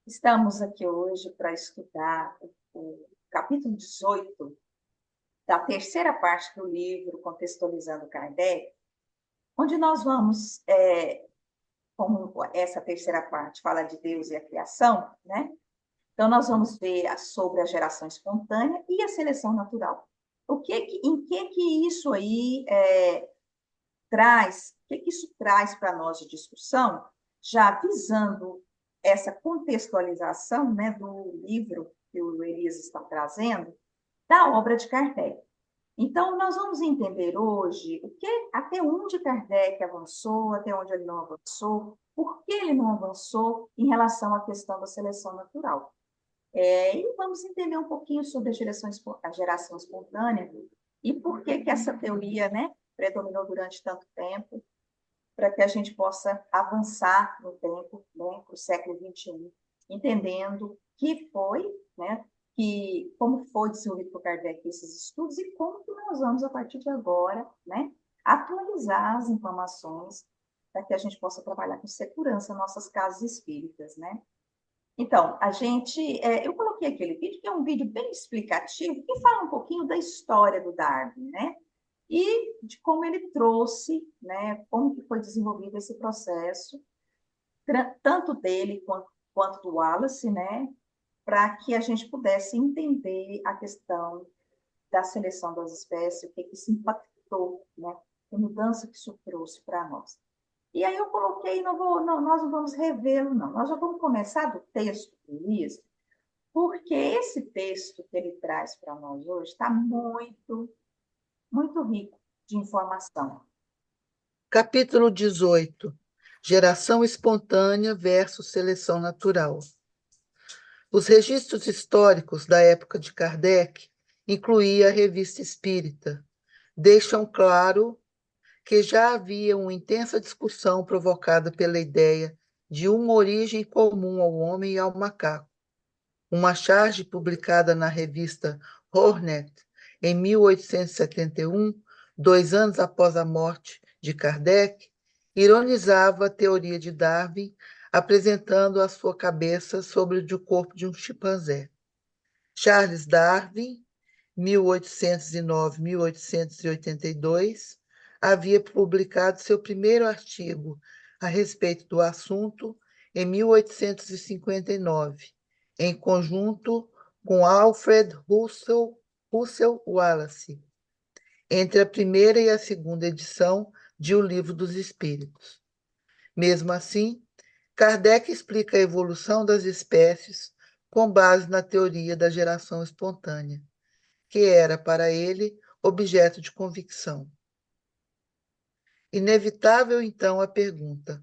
Estamos aqui hoje para estudar o capítulo 18 da terceira parte do livro Contextualizando Kardec, onde nós vamos, como essa terceira parte fala de Deus e a criação, né? Então, nós vamos ver sobre a geração espontânea e a seleção natural. Em que isso aí traz, o que isso traz para nós de discussão, já visando essa contextualização, né, do livro que o Elias está trazendo, da obra de Kardec. Então, nós vamos entender hoje até onde Kardec avançou, até onde ele não avançou, por que ele não avançou em relação à questão da seleção natural. E vamos entender um pouquinho sobre a geração espontânea e por que essa teoria, né, predominou durante tanto tempo, para que a gente possa avançar no tempo, né, para o século XXI, entendendo que foi, né, como foi desenvolvido por Kardec esses estudos e como que nós vamos, a partir de agora, né, atualizar as informações para que a gente possa trabalhar com segurança nossas casas espíritas, né? Então, eu coloquei aquele vídeo, que é um vídeo bem explicativo, que fala um pouquinho da história do Darwin, né? E de como ele trouxe, né, como que foi desenvolvido esse processo, tanto dele quanto do Wallace, né, para que a gente pudesse entender a questão da seleção das espécies, o que isso impactou, né, que mudança que isso trouxe para nós. E aí eu coloquei, nós não vamos revê-lo, não. Nós já vamos começar do texto do Elias, porque esse texto que ele traz para nós hoje está muito, muito rico de informação. Capítulo 18. Geração espontânea versus seleção natural. Os registros históricos da época de Kardec, incluía a Revista Espírita, deixam claro que já havia uma intensa discussão provocada pela ideia de uma origem comum ao homem e ao macaco. Uma charge publicada na revista Hornet em 1871, 2 anos após a morte de Kardec, ironizava a teoria de Darwin, apresentando a sua cabeça sobre o corpo de um chimpanzé. Charles Darwin, 1809-1882, havia publicado seu primeiro artigo a respeito do assunto em 1859, em conjunto com Alfred Russel Wallace, entre a primeira e a segunda edição de O Livro dos Espíritos. Mesmo assim, Kardec explica a evolução das espécies com base na teoria da geração espontânea, que era para ele objeto de convicção. Inevitável, então, a pergunta: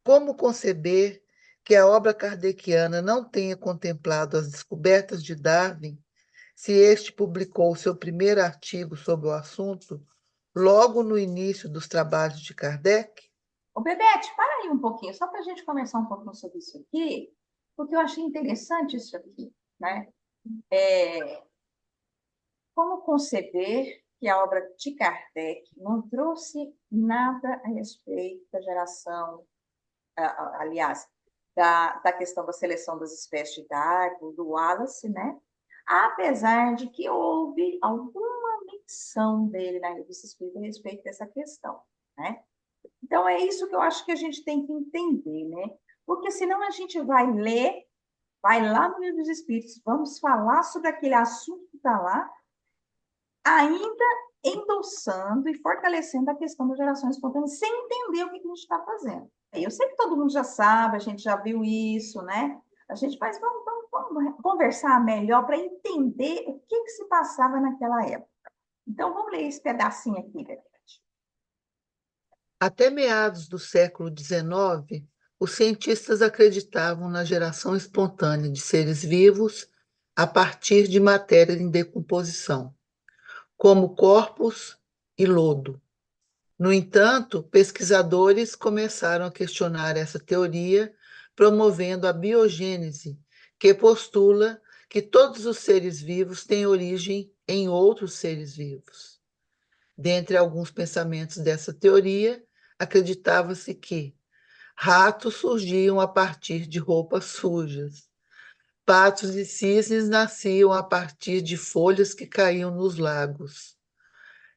como conceber que a obra kardeciana não tenha contemplado as descobertas de Darwin, se este publicou seu primeiro artigo sobre o assunto logo no início dos trabalhos de Kardec? Ô, Bebete, para aí um pouquinho, só para a gente conversar um pouquinho sobre isso aqui, porque eu achei interessante isso aqui, né? Como conceber que a obra de Kardec não trouxe nada a respeito da geração, aliás, da questão da seleção das espécies de Darwin, do Wallace, né? Apesar de que houve alguma menção dele na revista Espírita a respeito dessa questão, né? Então, é isso que eu acho que a gente tem que entender, né? Porque senão a gente vai ler, vai lá no Livro dos Espíritos, vamos falar sobre aquele assunto que está lá, ainda endossando e fortalecendo a questão da geração espontânea, sem entender o que a gente está fazendo. Eu sei que todo mundo já sabe, a gente já viu isso, né? A gente faz, vamos conversar melhor para entender o que se passava naquela época. Então, vamos ler esse pedacinho aqui, Bebete. Até meados do século XIX, os cientistas acreditavam na geração espontânea de seres vivos a partir de matéria em decomposição, como corpos e lodo. No entanto, pesquisadores começaram a questionar essa teoria, promovendo a biogênese, que postula que todos os seres vivos têm origem em outros seres vivos. Dentre alguns pensamentos dessa teoria, acreditava-se que Ratos surgiam a partir de roupas sujas. Patos e cisnes nasciam a partir de folhas que caíam nos lagos.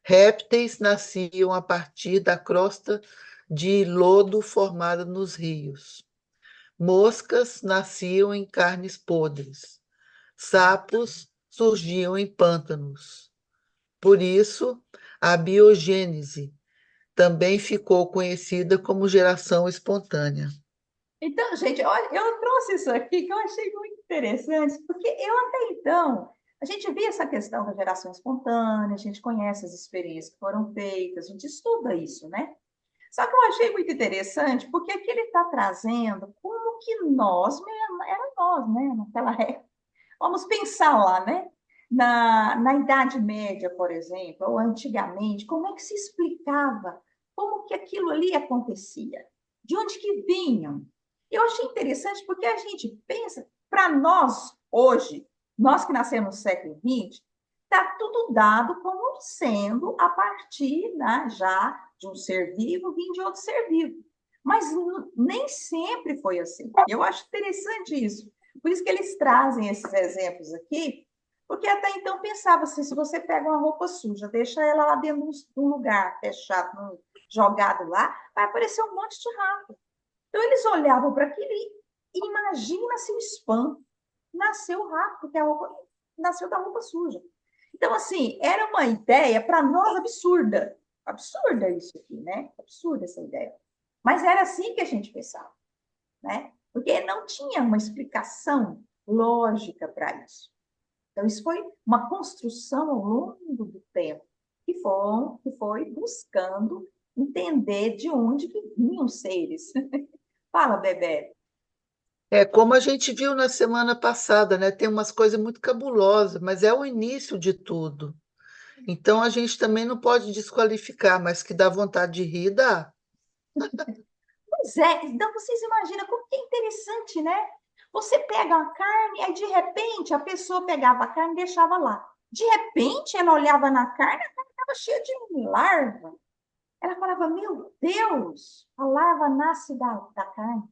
Répteis nasciam a partir da crosta de lodo formada nos rios. Moscas nasciam em carnes podres. Sapos surgiam em pântanos. Por isso, a biogênese também ficou conhecida como geração espontânea. Então, gente, olha, eu trouxe isso aqui que eu achei muito interessante, porque eu até então, a gente via essa questão da geração espontânea, a gente conhece as experiências que foram feitas, a gente estuda isso, né? Só que eu achei muito interessante, porque aqui ele está trazendo como que nós, era nós, né, naquela época, vamos pensar lá, né? Na Idade Média, por exemplo, ou antigamente, como é que se explicava como que aquilo ali acontecia? De onde que vinham? Eu achei interessante porque a gente pensa, para nós, hoje, nós que nascemos no século XX, está tudo dado como sendo a partir, né, já de um ser vivo, vindo de outro ser vivo. Mas nem sempre foi assim. Eu acho interessante isso. Por isso que eles trazem esses exemplos aqui, porque até então pensava assim, se você pega uma roupa suja, deixa ela lá dentro de um lugar fechado, jogado lá, vai aparecer um monte de rato. Então eles olhavam para aquilo e imagina se o spam nasceu rápido, porque a roupa nasceu da roupa suja. Então, assim, era uma ideia para nós absurda. Absurda isso aqui, né? Absurda essa ideia. Mas era assim que a gente pensava, né? Porque não tinha uma explicação lógica para isso. Então, isso foi uma construção ao longo do tempo, que foi buscando entender de onde que vinham os seres. Fala, Bebê. É como a gente viu na semana passada, né? Tem umas coisas muito cabulosas, mas é o início de tudo. Então a gente também não pode desqualificar, mas que dá vontade de rir, dá. Pois é, então vocês imaginam como que é interessante, né? Você pega a carne, aí de repente a pessoa pegava a carne e deixava lá. De repente ela olhava na carne, a carne estava cheia de larva. Ela falava, meu Deus, a larva nasce da carne.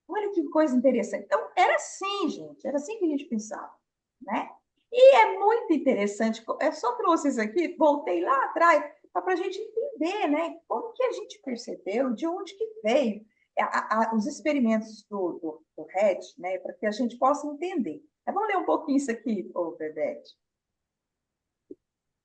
Olha que coisa interessante. Então, era assim, gente, era assim que a gente pensava, né? E é muito interessante, eu só trouxe isso aqui, voltei lá atrás, para a gente entender, né? Como que a gente percebeu, de onde que veio os experimentos do Red, né? Para que a gente possa entender. Vamos ler um pouquinho isso aqui, ô Bebete.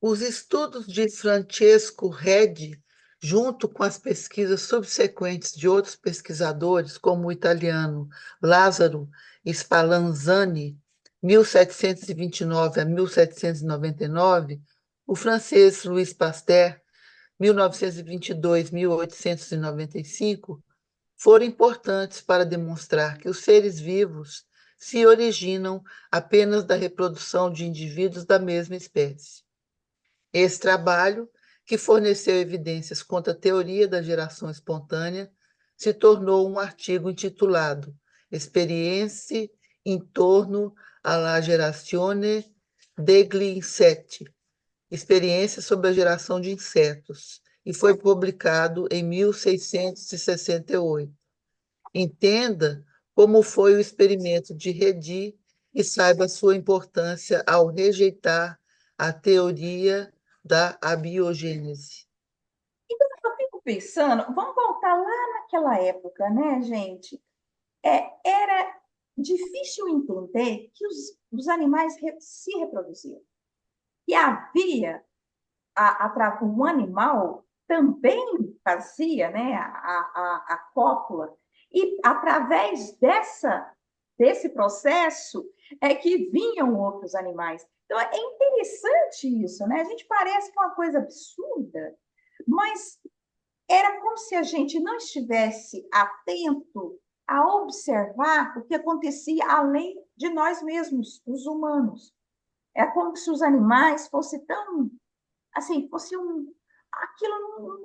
Os estudos de Francesco Redi, junto com as pesquisas subsequentes de outros pesquisadores, como o italiano Lázaro Spallanzani, 1729 a 1799, o francês Louis Pasteur, 1922-1895, foram importantes para demonstrar que os seres vivos se originam apenas da reprodução de indivíduos da mesma espécie. Esse trabalho, que forneceu evidências contra a teoria da geração espontânea, se tornou um artigo intitulado Experienze intorno alla gerazione degli insetti, Experiência sobre a geração de insetos, e foi publicado em 1668. Entenda como foi o experimento de Redi e saiba sua importância ao rejeitar a teoria da abiogênese. Eu fico pensando, vamos voltar lá naquela época, né, gente? Era difícil entender que os animais se reproduziam. E havia, um animal também fazia, né, a cópula, e através desse processo é que vinham outros animais. Então, é interessante isso, né? A gente parece que é uma coisa absurda, mas era como se a gente não estivesse atento a observar o que acontecia além de nós mesmos, os humanos. É como se os animais fossem tão, assim, fosse aquilo,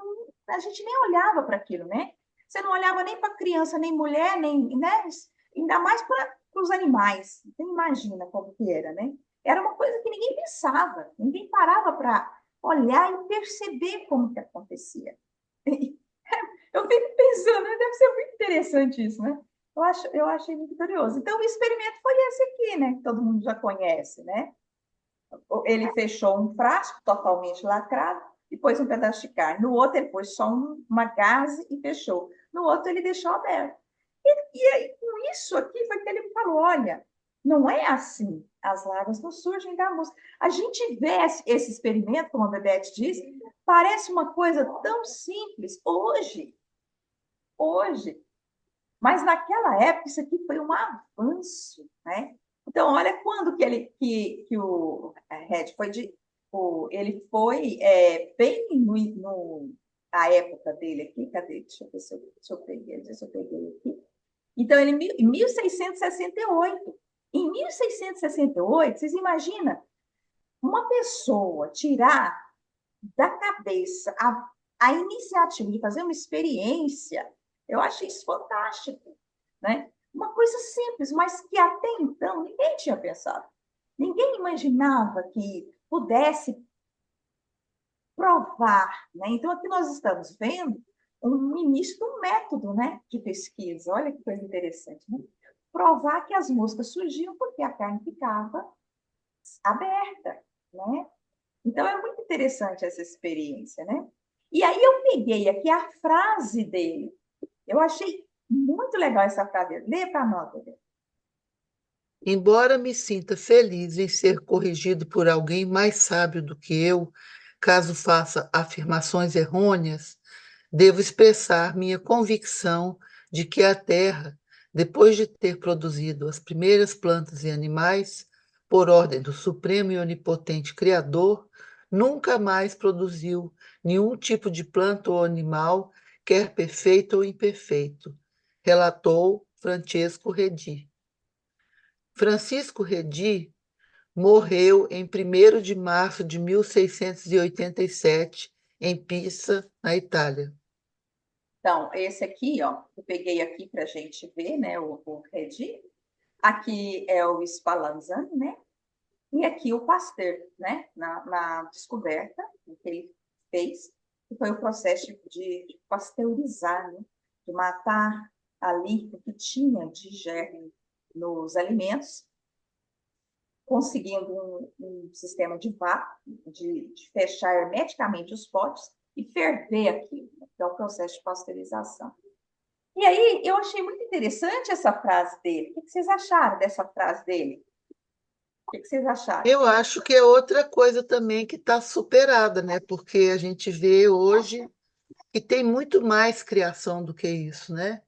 a gente nem olhava para aquilo, né? Você não olhava nem para criança, nem mulher, nem, né? Ainda mais para os animais. Você imagina como que era, né? Era uma coisa que ninguém pensava, ninguém parava para olhar e perceber como que acontecia. Eu fico pensando, né? Deve ser muito interessante isso, né? Eu achei muito curioso. Então, o experimento foi esse aqui, né? Que todo mundo já conhece, né? Ele fechou um frasco totalmente lacrado e pôs um pedaço de carne. No outro, ele pôs só uma gaze e fechou. No outro, ele deixou aberto. E aí, com isso aqui, foi que ele falou: olha, não é assim. As larvas não surgem da mosca. A gente vê esse experimento, como a Bebete disse, parece uma coisa tão simples hoje, mas naquela época isso aqui foi um avanço, né? Então, olha quando que o Red foi ele foi bem a época dele aqui, cadê? Deixa eu ver se eu peguei, se eu peguei aqui. Então, ele em 1668. Em 1668, vocês imaginam uma pessoa tirar da cabeça a iniciativa de fazer uma experiência, eu acho isso fantástico, né? Uma coisa simples, mas que até então ninguém tinha pensado. Ninguém imaginava que pudesse provar, né? Então, aqui nós estamos vendo um início de um método, né, de pesquisa. Olha que coisa interessante, né? Provar que as moscas surgiam porque a carne ficava aberta, né? Então, é muito interessante essa experiência, né? E aí eu peguei aqui a frase dele. Eu achei muito legal essa frase dele. Lê para nós, Bebê. Embora me sinta feliz em ser corrigido por alguém mais sábio do que eu, caso faça afirmações errôneas, devo expressar minha convicção de que a Terra, depois de ter produzido as primeiras plantas e animais, por ordem do Supremo e Onipotente Criador, nunca mais produziu nenhum tipo de planta ou animal, quer perfeito ou imperfeito, relatou Francesco Redi. Francisco Redi morreu em 1º de março de 1687, em Pisa, na Itália. Então, esse aqui, ó, eu peguei aqui para a gente ver, né, o Redi. Aqui é o Spallanzani, né? E aqui o Pasteur, né? Na descoberta que ele fez, que foi o processo de pasteurizar, né? De matar ali o que tinha de germe nos alimentos, conseguindo um sistema de vácuo, de fechar hermeticamente os potes e ferver aquilo, né? Que é o processo de pasteurização. E aí, eu achei muito interessante essa frase dele. O que vocês acharam dessa frase dele? O que vocês acharam? Eu acho que é outra coisa também que está superada, né? Porque a gente vê hoje que tem muito mais criação do que isso, né?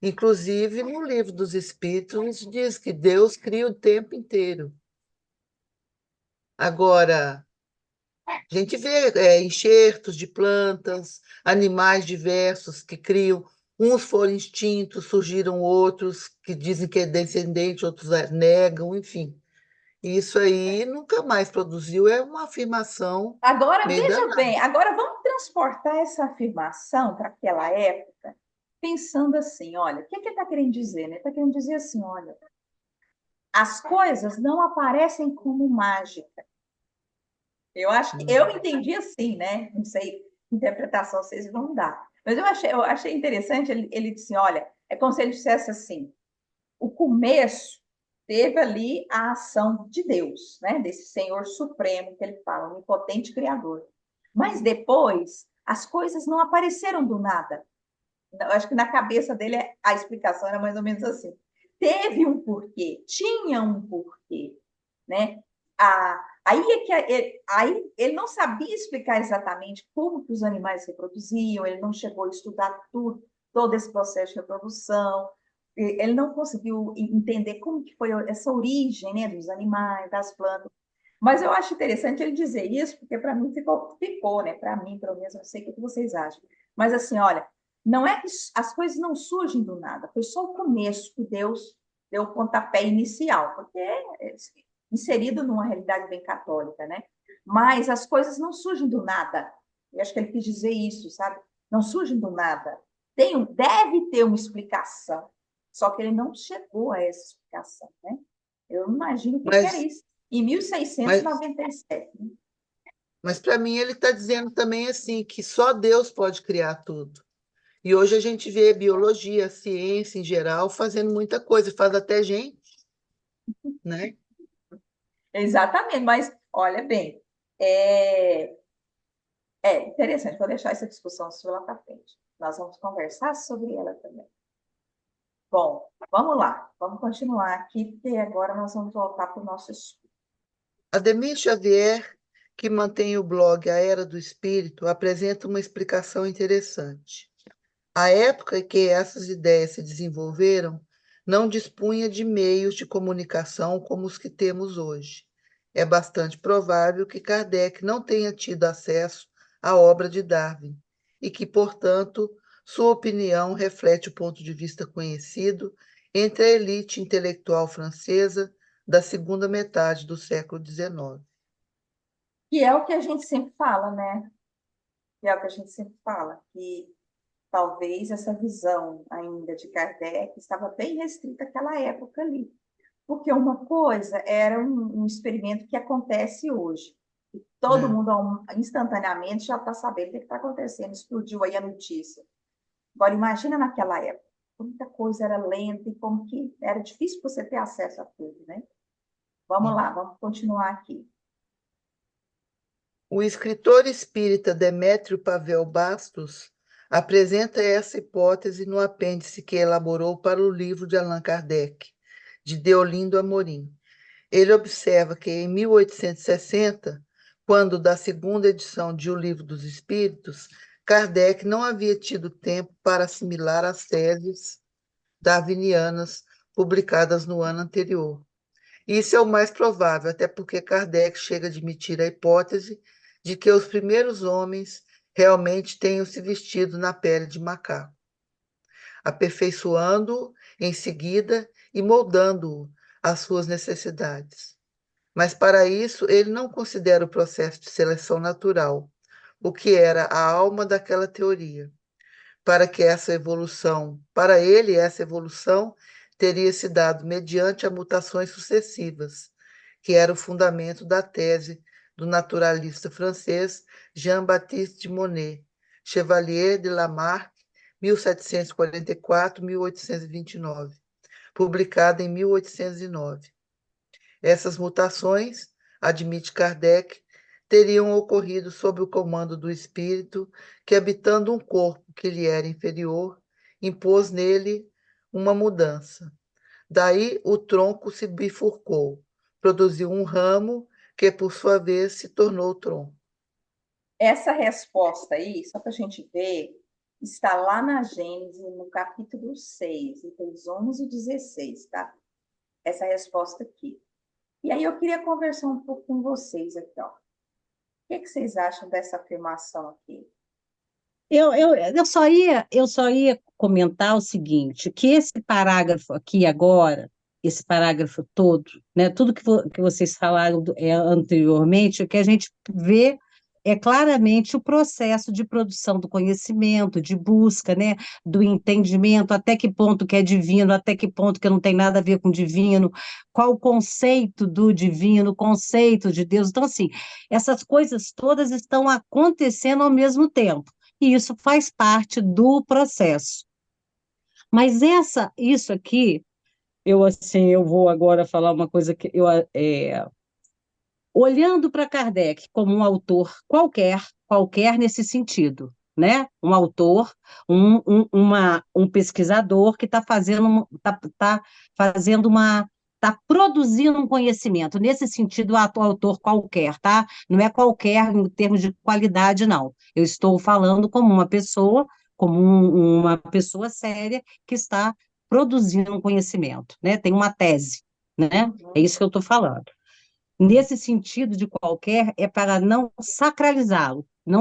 Inclusive, no livro dos Espíritos, diz que Deus cria o tempo inteiro. Agora, a gente vê enxertos de plantas, animais diversos que criam. Uns foram extintos, surgiram outros que dizem que é descendente, outros negam, enfim. Isso aí nunca mais produziu, é uma afirmação Agora, meio veja danada. bem, agora vamos transportar essa afirmação para aquela época, pensando assim, olha, o que ele está querendo dizer? Né? Ele está querendo dizer assim, olha, as coisas não aparecem como mágica. Eu acho que eu entendi assim, né? Não sei que interpretação vocês vão dar. Mas eu achei interessante, ele disse, olha, é como se ele dissesse assim, o começo teve ali a ação de Deus, né? Desse Senhor Supremo que ele fala, o onipotente Criador. Mas depois, as coisas não apareceram do nada. Eu acho que na cabeça dele a explicação era mais ou menos assim. Teve um porquê, tinha um porquê, né? Aí é que aí ele não sabia explicar exatamente como que os animais se reproduziam, ele não chegou a estudar tudo, todo esse processo de reprodução, ele não conseguiu entender como que foi essa origem, né, dos animais, das plantas. Mas eu acho interessante ele dizer isso, porque para mim ficou, né? Para mim, pelo menos, não sei o que vocês acham. Mas assim, olha, não é que as coisas não surgem do nada, foi só o começo que Deus deu o pontapé inicial, porque é inserido numa realidade bem católica, né? Mas as coisas não surgem do nada. Eu acho que ele quis dizer isso, sabe? Não surgem do nada. Deve ter uma explicação, só que ele não chegou a essa explicação, né? Eu imagino o que era Mas, isso. Em mas, 1697. Né? mas para mim ele está dizendo também assim que só Deus pode criar tudo. E hoje a gente vê biologia, ciência em geral, fazendo muita coisa, faz até gente, né? Exatamente, mas olha bem, é, é interessante, vou deixar essa discussão sua lá para frente. Nós vamos conversar sobre ela também. Bom, vamos lá, vamos continuar aqui, porque agora nós vamos voltar para o nosso estudo. Ademir Xavier, que mantém o blog A Era do Espírito, apresenta uma explicação interessante. A época em que essas ideias se desenvolveram não dispunha de meios de comunicação como os que temos hoje. É bastante provável que Kardec não tenha tido acesso à obra de Darwin e que, portanto, sua opinião reflete o ponto de vista conhecido entre a elite intelectual francesa da segunda metade do século XIX. Que é o que a gente sempre fala, né? Que é o que a gente sempre fala, que talvez essa visão ainda de Kardec estava bem restrita àquela época ali. Porque uma coisa era um experimento que acontece hoje. E todo Né? mundo instantaneamente já está sabendo o que está acontecendo, explodiu aí a notícia. Agora, imagina naquela época, muita coisa era lenta e como que era difícil você ter acesso a tudo, né? Vamos lá, vamos continuar aqui. O escritor espírita Demétrio Pavel Bastos apresenta essa hipótese no apêndice que elaborou para o livro de Allan Kardec, de Deolindo Amorim. Ele observa que em 1860, quando da segunda edição de O Livro dos Espíritos, Kardec não havia tido tempo para assimilar as teses darwinianas publicadas no ano anterior. Isso é o mais provável, até porque Kardec chega a admitir a hipótese de que os primeiros homens realmente tenham se vestido na pele de macaco, aperfeiçoando-o em seguida e moldando-o às suas necessidades. Mas para isso, ele não considera o processo de seleção natural, o que era a alma daquela teoria. Para ele, essa evolução teria se dado mediante a mutações sucessivas, que era o fundamento da tese do naturalista francês Jean-Baptiste de Monnet, Chevalier de Lamarck, 1744-1829, publicada em 1809. Essas mutações, admite Kardec, teriam ocorrido sob o comando do espírito que, habitando um corpo que lhe era inferior, impôs nele uma mudança. Daí o tronco se bifurcou, produziu um ramo que, por sua vez, se tornou tronco. Essa resposta aí, só para a gente ver, está lá na Gênesis, no capítulo 6, itens 11 e 16, tá? Essa resposta aqui. E aí eu queria conversar um pouco com vocês aqui, ó. O que vocês acham dessa afirmação aqui? Eu só ia comentar o seguinte, que esse parágrafo aqui agora, esse parágrafo todo, né, tudo que vocês falaram anteriormente, o que a gente vê é claramente o processo de produção do conhecimento, de busca, né, do entendimento, até que ponto que é divino, até que ponto que não tem nada a ver com divino, qual o conceito do divino, o conceito de Deus. Então, assim, essas coisas todas estão acontecendo ao mesmo tempo e isso faz parte do processo. Mas isso aqui, eu vou agora falar uma coisa que olhando para Kardec como um autor qualquer nesse sentido, né? Um autor, um pesquisador que está fazendo está produzindo um conhecimento, nesse sentido, o autor qualquer, tá? Não é qualquer em termos de qualidade, não. Eu estou falando como uma pessoa, uma pessoa séria que está produzindo um conhecimento, né? Tem uma tese, né? É Uhum. isso que eu estou falando. Nesse sentido de qualquer, é para não sacralizá-lo, não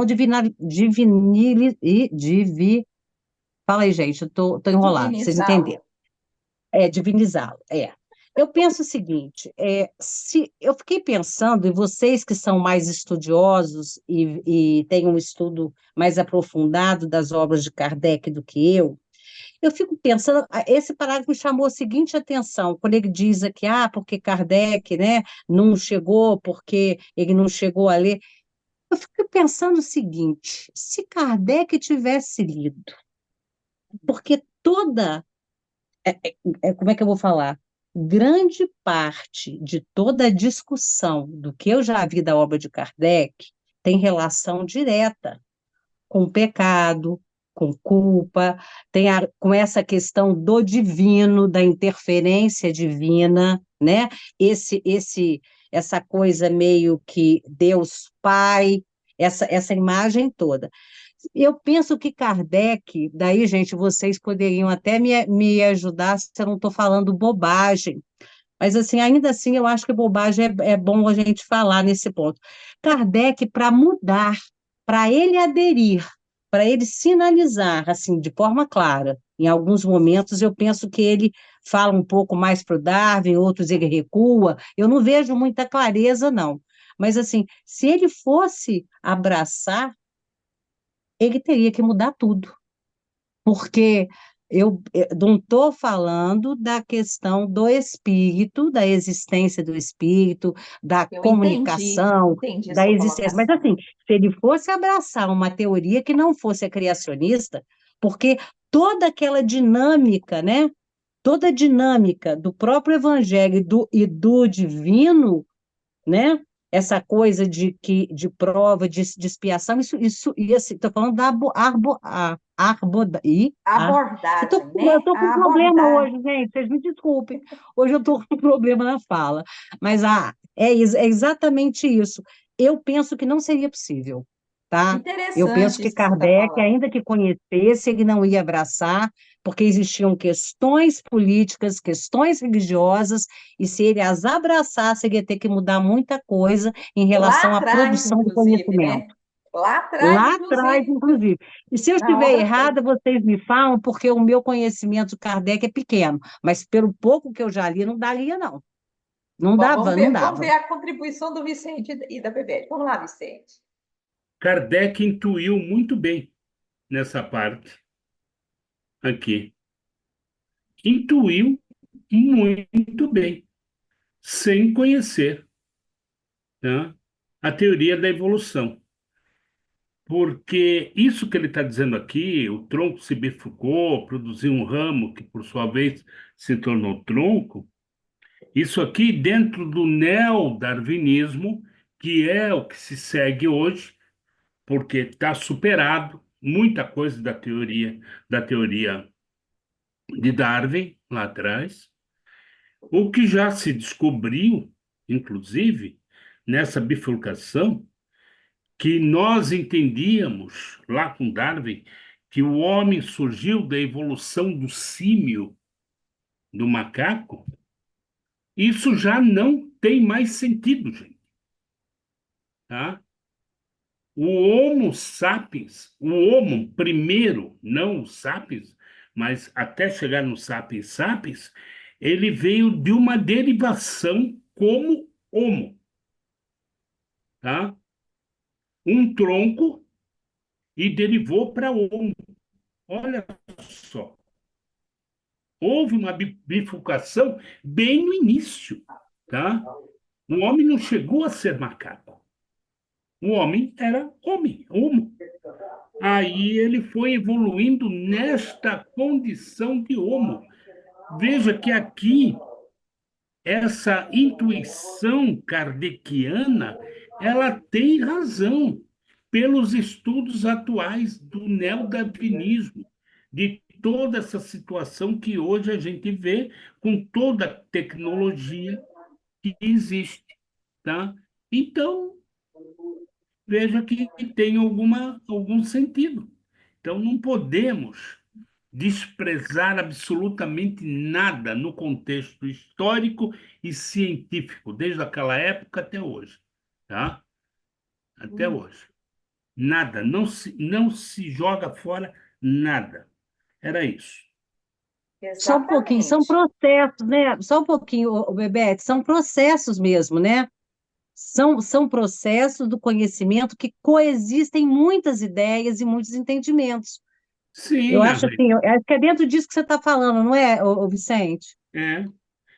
fala aí, gente, eu tô enrolado, vocês Divinizá-lo. entenderam. Divinizá-lo, é. Eu penso o seguinte, se eu fiquei pensando, e vocês que são mais estudiosos e têm um estudo mais aprofundado das obras de Kardec do que eu fico pensando, esse parágrafo me chamou a seguinte atenção, quando ele diz aqui, porque Kardec, né, não chegou, porque ele não chegou a ler. Eu fico pensando o seguinte, se Kardec tivesse lido, porque toda, como é que eu vou falar? Grande parte de toda a discussão do que eu já vi da obra de Kardec tem relação direta com o pecado, com culpa, com essa questão do divino, da interferência divina, né? Essa coisa meio que Deus Pai, essa imagem toda. Eu penso que Kardec, daí, gente, vocês poderiam até me ajudar se eu não estou falando bobagem, mas assim, ainda assim, eu acho que bobagem é bom a gente falar nesse ponto. Kardec, para mudar, para ele aderir, para ele sinalizar, assim, de forma clara, em alguns momentos eu penso que ele fala um pouco mais para o Darwin, outros ele recua, eu não vejo muita clareza, não. Mas, assim, se ele fosse abraçar, ele teria que mudar tudo, porque eu não estou falando da questão do espírito, da existência do espírito, da Eu comunicação, entendi a da sua existência. Mas, colocação. assim, se ele fosse abraçar uma teoria que não fosse a criacionista, porque toda aquela dinâmica, né? Toda a dinâmica do próprio evangelho e do divino, né? Essa coisa de prova, de expiação, isso e assim, estou falando da A eu tô, abordagem, eu né? tô com A problema abordagem. hoje, gente, vocês me desculpem, hoje eu estou com problema na fala, mas é exatamente isso, eu penso que não seria possível, tá? Eu penso Interessante que isso que você está Kardec, falando. ainda que conhecesse, ele não ia abraçar, porque existiam questões políticas, questões religiosas, e se ele as abraçasse, ele ia ter que mudar muita coisa em Lá relação à atrás, produção de inclusive, conhecimento. né? Lá atrás, Lá atrás, inclusive, inclusive. E se eu na estiver obra toda. errada, vocês me falam, porque o meu conhecimento de Kardec é pequeno, mas pelo pouco que eu já li, não daria, não. Não Bom, dava, não vamos ver dava. a contribuição do Vicente e da Bebete. Vamos lá, Vicente. Kardec intuiu muito bem nessa parte aqui. Intuiu muito bem, sem conhecer, tá, a teoria da evolução. Porque isso que ele está dizendo aqui, o tronco se bifurcou, produziu um ramo que, por sua vez, se tornou tronco, isso aqui dentro do neodarwinismo, que é o que se segue hoje, porque está superado muita coisa da teoria de Darwin lá atrás, o que já se descobriu, inclusive, nessa bifurcação, que nós entendíamos lá com Darwin que o homem surgiu da evolução do símio, do macaco, isso já não tem mais sentido, gente. Tá? O Homo sapiens, o Homo primeiro, não o sapiens, mas até chegar no sapiens sapiens, ele veio de uma derivação como Homo, tá? Um tronco e derivou para Homo. Olha só, houve uma bifurcação bem no início, tá? O homem não chegou a ser macaco. O homem era homem, homo. Aí ele foi evoluindo nesta condição de homo. Veja que aqui, essa intuição kardeciana, ela tem razão pelos estudos atuais do neodarwinismo, de toda essa situação que hoje a gente vê com toda a tecnologia que existe, tá? Então, veja que tem algum sentido. Então, não podemos desprezar absolutamente nada no contexto histórico e científico, desde aquela época até hoje, tá? Até hoje. Nada, não se joga fora nada. Era isso. Só um pouquinho, são Exatamente. processos, né? Só um pouquinho, Bebete, são processos mesmo, né? São processos do conhecimento que coexistem muitas ideias e muitos entendimentos. Eu Sim, acho assim, acho que é dentro disso que você está falando, não é, Vicente? é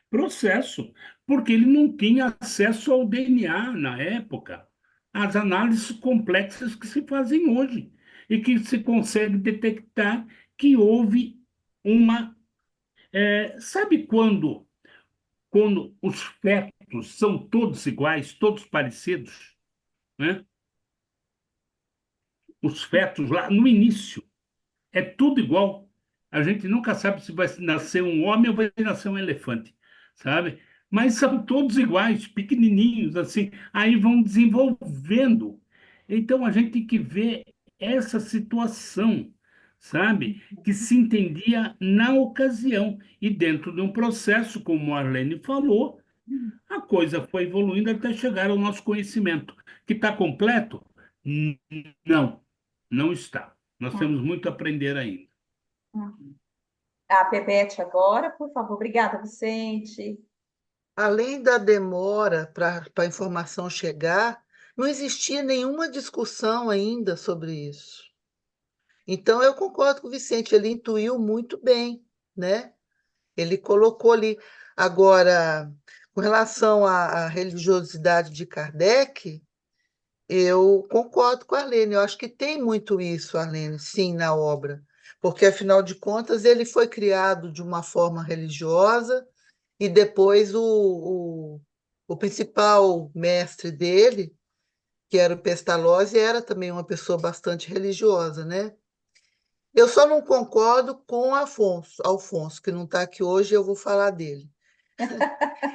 processo, porque ele não tinha acesso ao DNA na época, as análises complexas que se fazem hoje e que se consegue detectar que houve uma... sabe quando os fetos são todos iguais, todos parecidos, né? Os fetos lá no início, é tudo igual. A gente nunca sabe se vai nascer um homem ou vai nascer um elefante, sabe? Mas são todos iguais, pequenininhos, assim. Aí vão desenvolvendo. Então a gente tem que ver essa situação, sabe? Que se entendia na ocasião. E dentro de um processo, como a Arlene falou, a coisa foi evoluindo até chegar ao nosso conhecimento. Que está completo? Não, não está. Nós temos muito a aprender ainda. Uhum. A Bebete agora, por favor. Obrigada, Vicente. Além da demora para a informação chegar, não existia nenhuma discussão ainda sobre isso. Então, eu concordo com o Vicente, ele intuiu muito bem, né? Ele colocou ali. Agora, com relação à religiosidade de Kardec, eu concordo com a Arlene. Eu acho que tem muito isso, Arlene, sim, na obra. Porque, afinal de contas, ele foi criado de uma forma religiosa e depois o principal mestre dele, que era o Pestalozzi, era também uma pessoa bastante religiosa, né? Eu só não concordo com Alfonso, que não está aqui hoje, eu vou falar dele.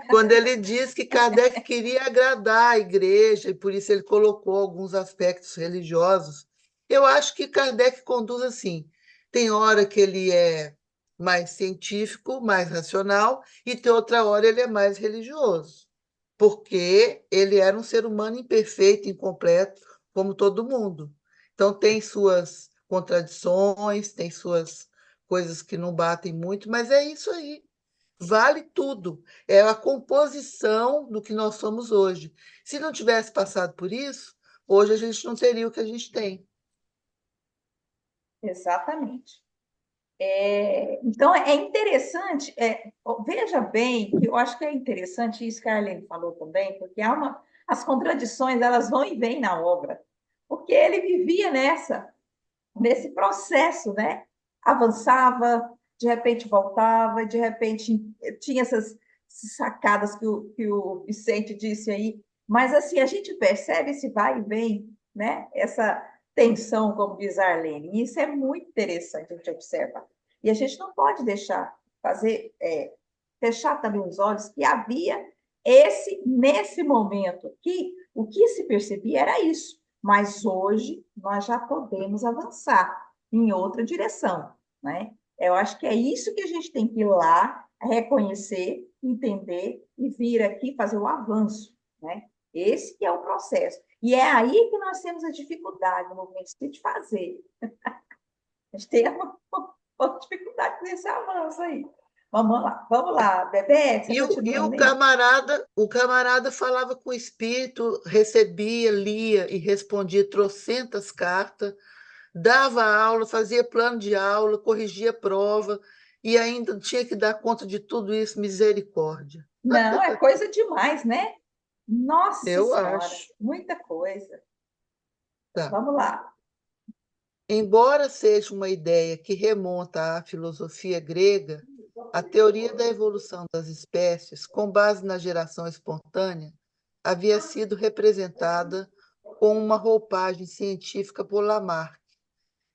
Quando ele diz que Kardec queria agradar a igreja e por isso ele colocou alguns aspectos religiosos, eu acho que Kardec conduz assim. Tem hora que ele é mais científico, mais racional, e tem outra hora ele é mais religioso, porque ele era um ser humano imperfeito, incompleto, como todo mundo. Então tem suas contradições, tem suas coisas que não batem muito, mas é isso aí. Vale tudo. É a composição do que nós somos hoje. Se não tivesse passado por isso, hoje a gente não teria o que a gente tem. Exatamente. Então, é interessante, veja bem, que eu acho que é interessante isso que a Arlene falou também, porque as contradições, elas vão e vêm na obra, porque ele vivia nesse processo, né? Avançava, de repente voltava, de repente tinha essas sacadas que o Vicente disse aí, mas assim, a gente percebe esse vai e vem, né? Essa tensão, como diz a Arlene, e isso é muito interessante a gente observar. E a gente não pode fechar também os olhos que havia nesse momento, que o que se percebia era isso, mas hoje nós já podemos avançar em outra direção, né? Eu acho que é isso que a gente tem que ir lá, reconhecer, entender e vir aqui fazer o avanço, né? Esse que é o processo. E é aí que nós temos a dificuldade no movimento espírita de fazer. A gente tem uma dificuldade nesse avanço aí. Vamos lá, Bebê, você E continua lendo? o camarada falava com o espírito, recebia, lia e respondia trocentas cartas, dava aula, fazia plano de aula, corrigia prova e ainda tinha que dar conta de tudo isso, misericórdia. Não, é coisa demais, né? Nossa Eu Senhora, acho. muita coisa. Tá. Vamos lá. Embora seja uma ideia que remonta à filosofia grega, a teoria da evolução das espécies, com base na geração espontânea, havia sido representada com uma roupagem científica por Lamarck,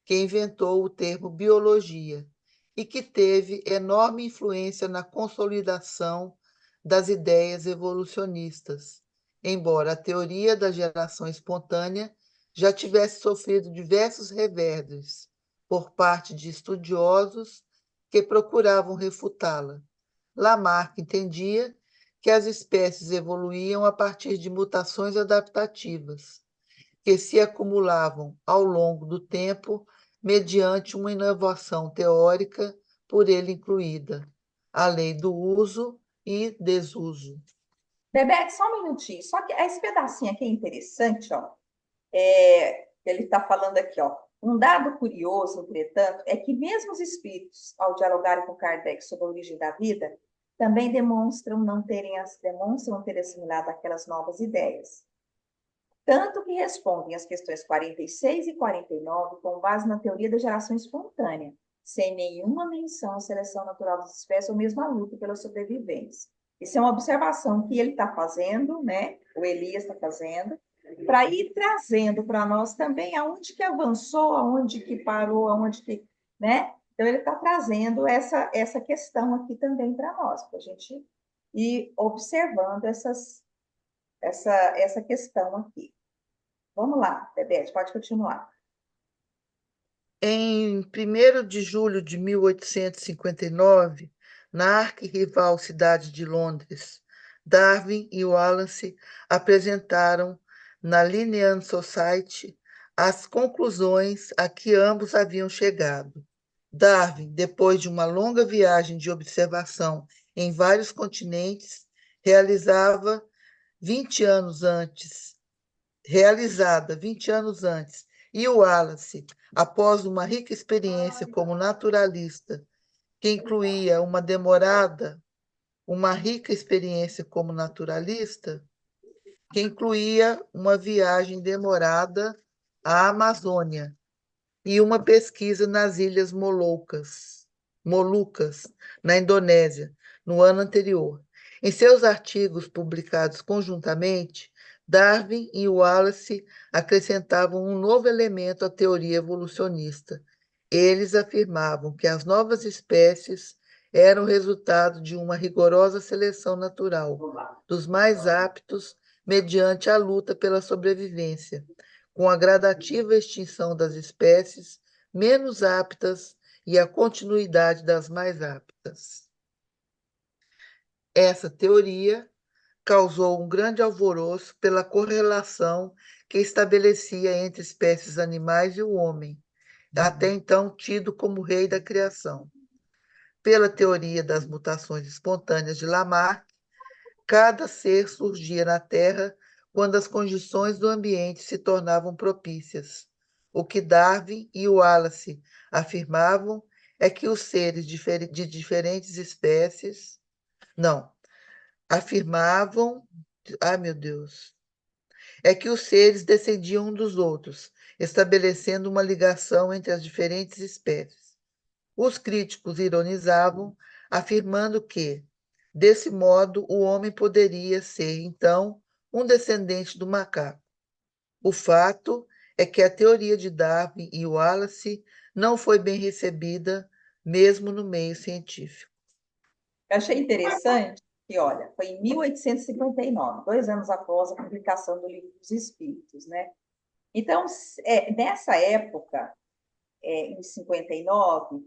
que inventou o termo biologia e que teve enorme influência na consolidação das ideias evolucionistas, embora a teoria da geração espontânea já tivesse sofrido diversos reverdes por parte de estudiosos que procuravam refutá-la. Lamarck entendia que as espécies evoluíam a partir de mutações adaptativas, que se acumulavam ao longo do tempo mediante uma inovação teórica por ele incluída, a lei do uso e desuso. Bebete, só um minutinho. Só que esse pedacinho aqui é interessante, ó. Ele está falando aqui, ó. Um dado curioso, entretanto, é que mesmo os espíritos, ao dialogarem com Kardec sobre a origem da vida, também demonstram ter assimilado aquelas novas ideias. Tanto que respondem às questões 46 e 49 com base na teoria da geração espontânea, sem nenhuma menção à seleção natural das espécies ou mesmo à luta pela sobrevivência. Isso é uma observação que ele está fazendo, né? O Elias está fazendo, para ir trazendo para nós também aonde que avançou, aonde que parou, aonde que, né? Então, ele está trazendo essa questão aqui também para nós, para a gente ir observando essa questão aqui. Vamos lá, Bebete, pode continuar. Em 1º de julho de 1859, na arquirrival cidade de Londres, Darwin e Wallace apresentaram na Linnean Society as conclusões a que ambos haviam chegado. Darwin, depois de uma longa viagem de observação em vários continentes, realizada 20 anos antes, e o Wallace, após uma rica experiência como naturalista, que incluía uma viagem demorada à Amazônia e uma pesquisa nas Ilhas Molucas, na Indonésia, no ano anterior. Em seus artigos publicados conjuntamente, Darwin e Wallace acrescentavam um novo elemento à teoria evolucionista. Eles afirmavam que as novas espécies eram resultado de uma rigorosa seleção natural dos mais aptos mediante a luta pela sobrevivência, com a gradativa extinção das espécies menos aptas e a continuidade das mais aptas. Essa teoria causou um grande alvoroço pela correlação que estabelecia entre espécies animais e o homem, até então tido como rei da criação. Pela teoria das mutações espontâneas de Lamarck, cada ser surgia na Terra quando as condições do ambiente se tornavam propícias. O que Darwin e Wallace afirmavam é que os seres de diferentes espécies... Não, afirmavam... Ai, meu Deus. É que os seres descendiam um dos outros, estabelecendo uma ligação entre as diferentes espécies. Os críticos ironizavam, afirmando que, desse modo, o homem poderia ser, então, um descendente do macaco. O fato é que a teoria de Darwin e Wallace não foi bem recebida, mesmo no meio científico. Eu achei interessante que, olha, foi em 1859, 2 anos após a publicação do Livro dos Espíritos, né? Então, nessa época, em 59,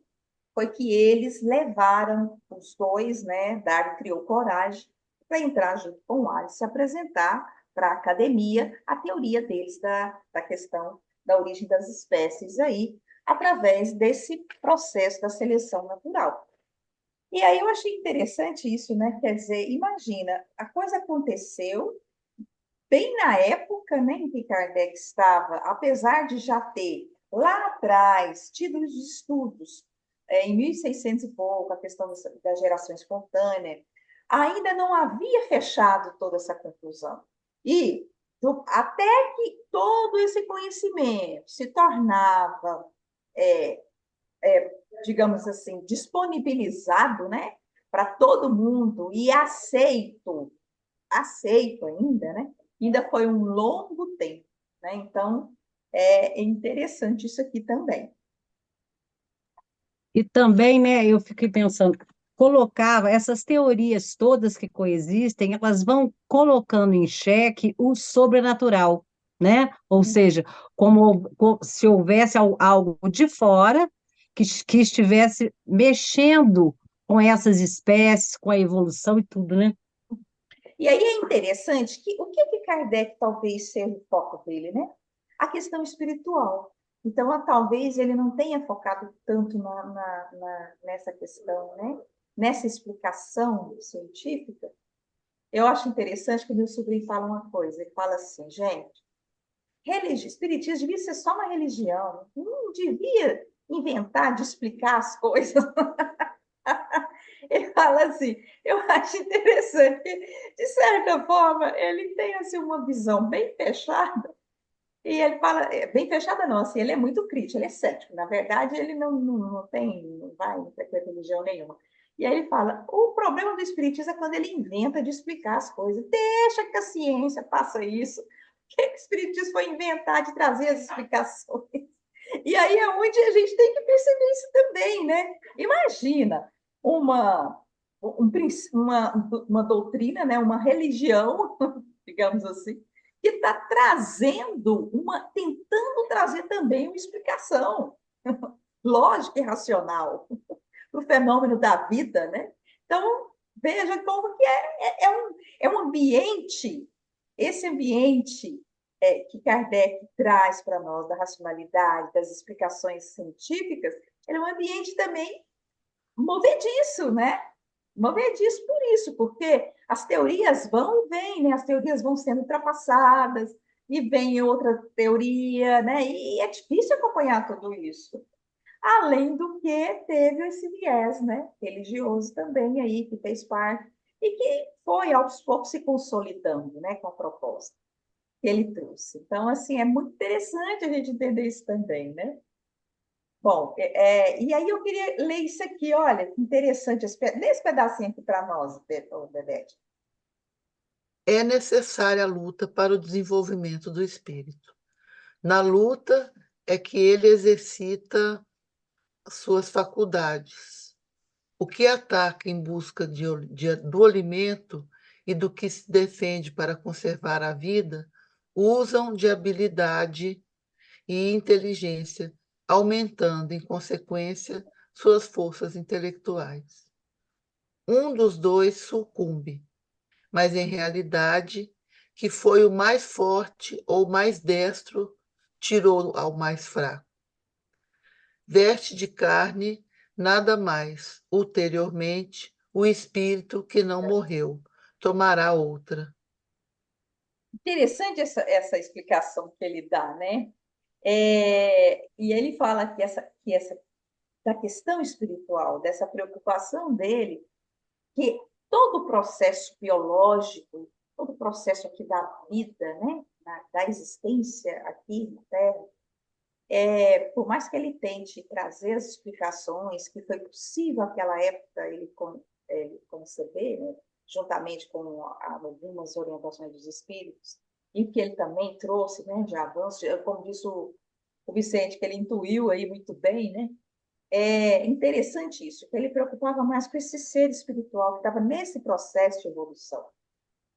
foi que eles levaram os dois, né? Darwin criou coragem para entrar junto com o Wallace, se apresentar para a academia a teoria deles da questão da origem das espécies aí, através desse processo da seleção natural. E aí eu achei interessante isso, né? Quer dizer, imagina, a coisa aconteceu bem na época, né, em que Kardec estava, apesar de já ter lá atrás tido os estudos, em 1600 e pouco, a questão da geração espontânea, ainda não havia fechado toda essa conclusão. E até que todo esse conhecimento se tornava, digamos assim, disponibilizado, né, para todo mundo e aceito ainda, né? Ainda foi um longo tempo, né? Então, é interessante isso aqui também. E também, né, eu fiquei pensando, colocava essas teorias todas que coexistem, elas vão colocando em xeque o sobrenatural, né? Ou seja, como se houvesse algo de fora que estivesse mexendo com essas espécies, com a evolução e tudo, né? E aí é interessante que o que Kardec talvez seja o foco dele, né? A questão espiritual. Então, talvez ele não tenha focado tanto nessa questão, né? Nessa explicação científica. Eu acho interessante que o meu sobrinho fala uma coisa, ele fala assim, gente, espiritismo devia ser só uma religião, não devia inventar de explicar as coisas. Ele fala assim, eu acho interessante que, de certa forma, ele tem assim, uma visão bem fechada E ele fala, bem fechada não, assim, ele é muito crítico, ele é cético. Na verdade, ele não frequenta religião nenhuma. E aí ele fala, o problema do espiritismo é quando ele inventa de explicar as coisas. Deixa que a ciência faça isso. O que o espiritismo foi inventar de trazer as explicações? E aí é onde a gente tem que perceber isso também, né? Imagina uma, uma doutrina, né? Uma religião, digamos assim, que está tentando trazer também uma explicação lógica e racional para o fenômeno da vida, né? Então, veja como que é um ambiente, esse ambiente que Kardec traz para nós, da racionalidade, das explicações científicas, ele é um ambiente também movediço, né? Movediço por isso, porque as teorias vão e vêm, né? As teorias vão sendo ultrapassadas, e vem outra teoria, né? E é difícil acompanhar tudo isso. Além do que teve esse viés, né, religioso também aí, que fez parte, e que foi aos poucos se consolidando, né, com a proposta que ele trouxe. Então, assim, é muito interessante a gente entender isso também, né? Bom, e aí eu queria ler isso aqui, olha, interessante, lê esse pedacinho aqui para nós, Bebete. É necessária a luta para o desenvolvimento do espírito. Na luta é que ele exercita suas faculdades. O que ataca em busca do alimento e do que se defende para conservar a vida, usam de habilidade e inteligência, aumentando, em consequência, suas forças intelectuais. Um dos dois sucumbe, mas em realidade, que foi o mais forte ou mais destro, tirou ao mais fraco. Veste de carne nada mais, ulteriormente, o espírito que não morreu, tomará outra. Interessante essa explicação que ele dá, né? E ele fala que essa da questão espiritual, dessa preocupação dele, que todo o processo biológico, todo o processo aqui da vida, né, da existência aqui na Terra, por mais que ele tente trazer as explicações que foi possível naquela época ele conceber, né, juntamente com algumas orientações dos espíritos, e que ele também trouxe, né, de avanço, como disse o Vicente, que ele intuiu aí muito bem, né? É interessante isso, que ele preocupava mais com esse ser espiritual que estava nesse processo de evolução,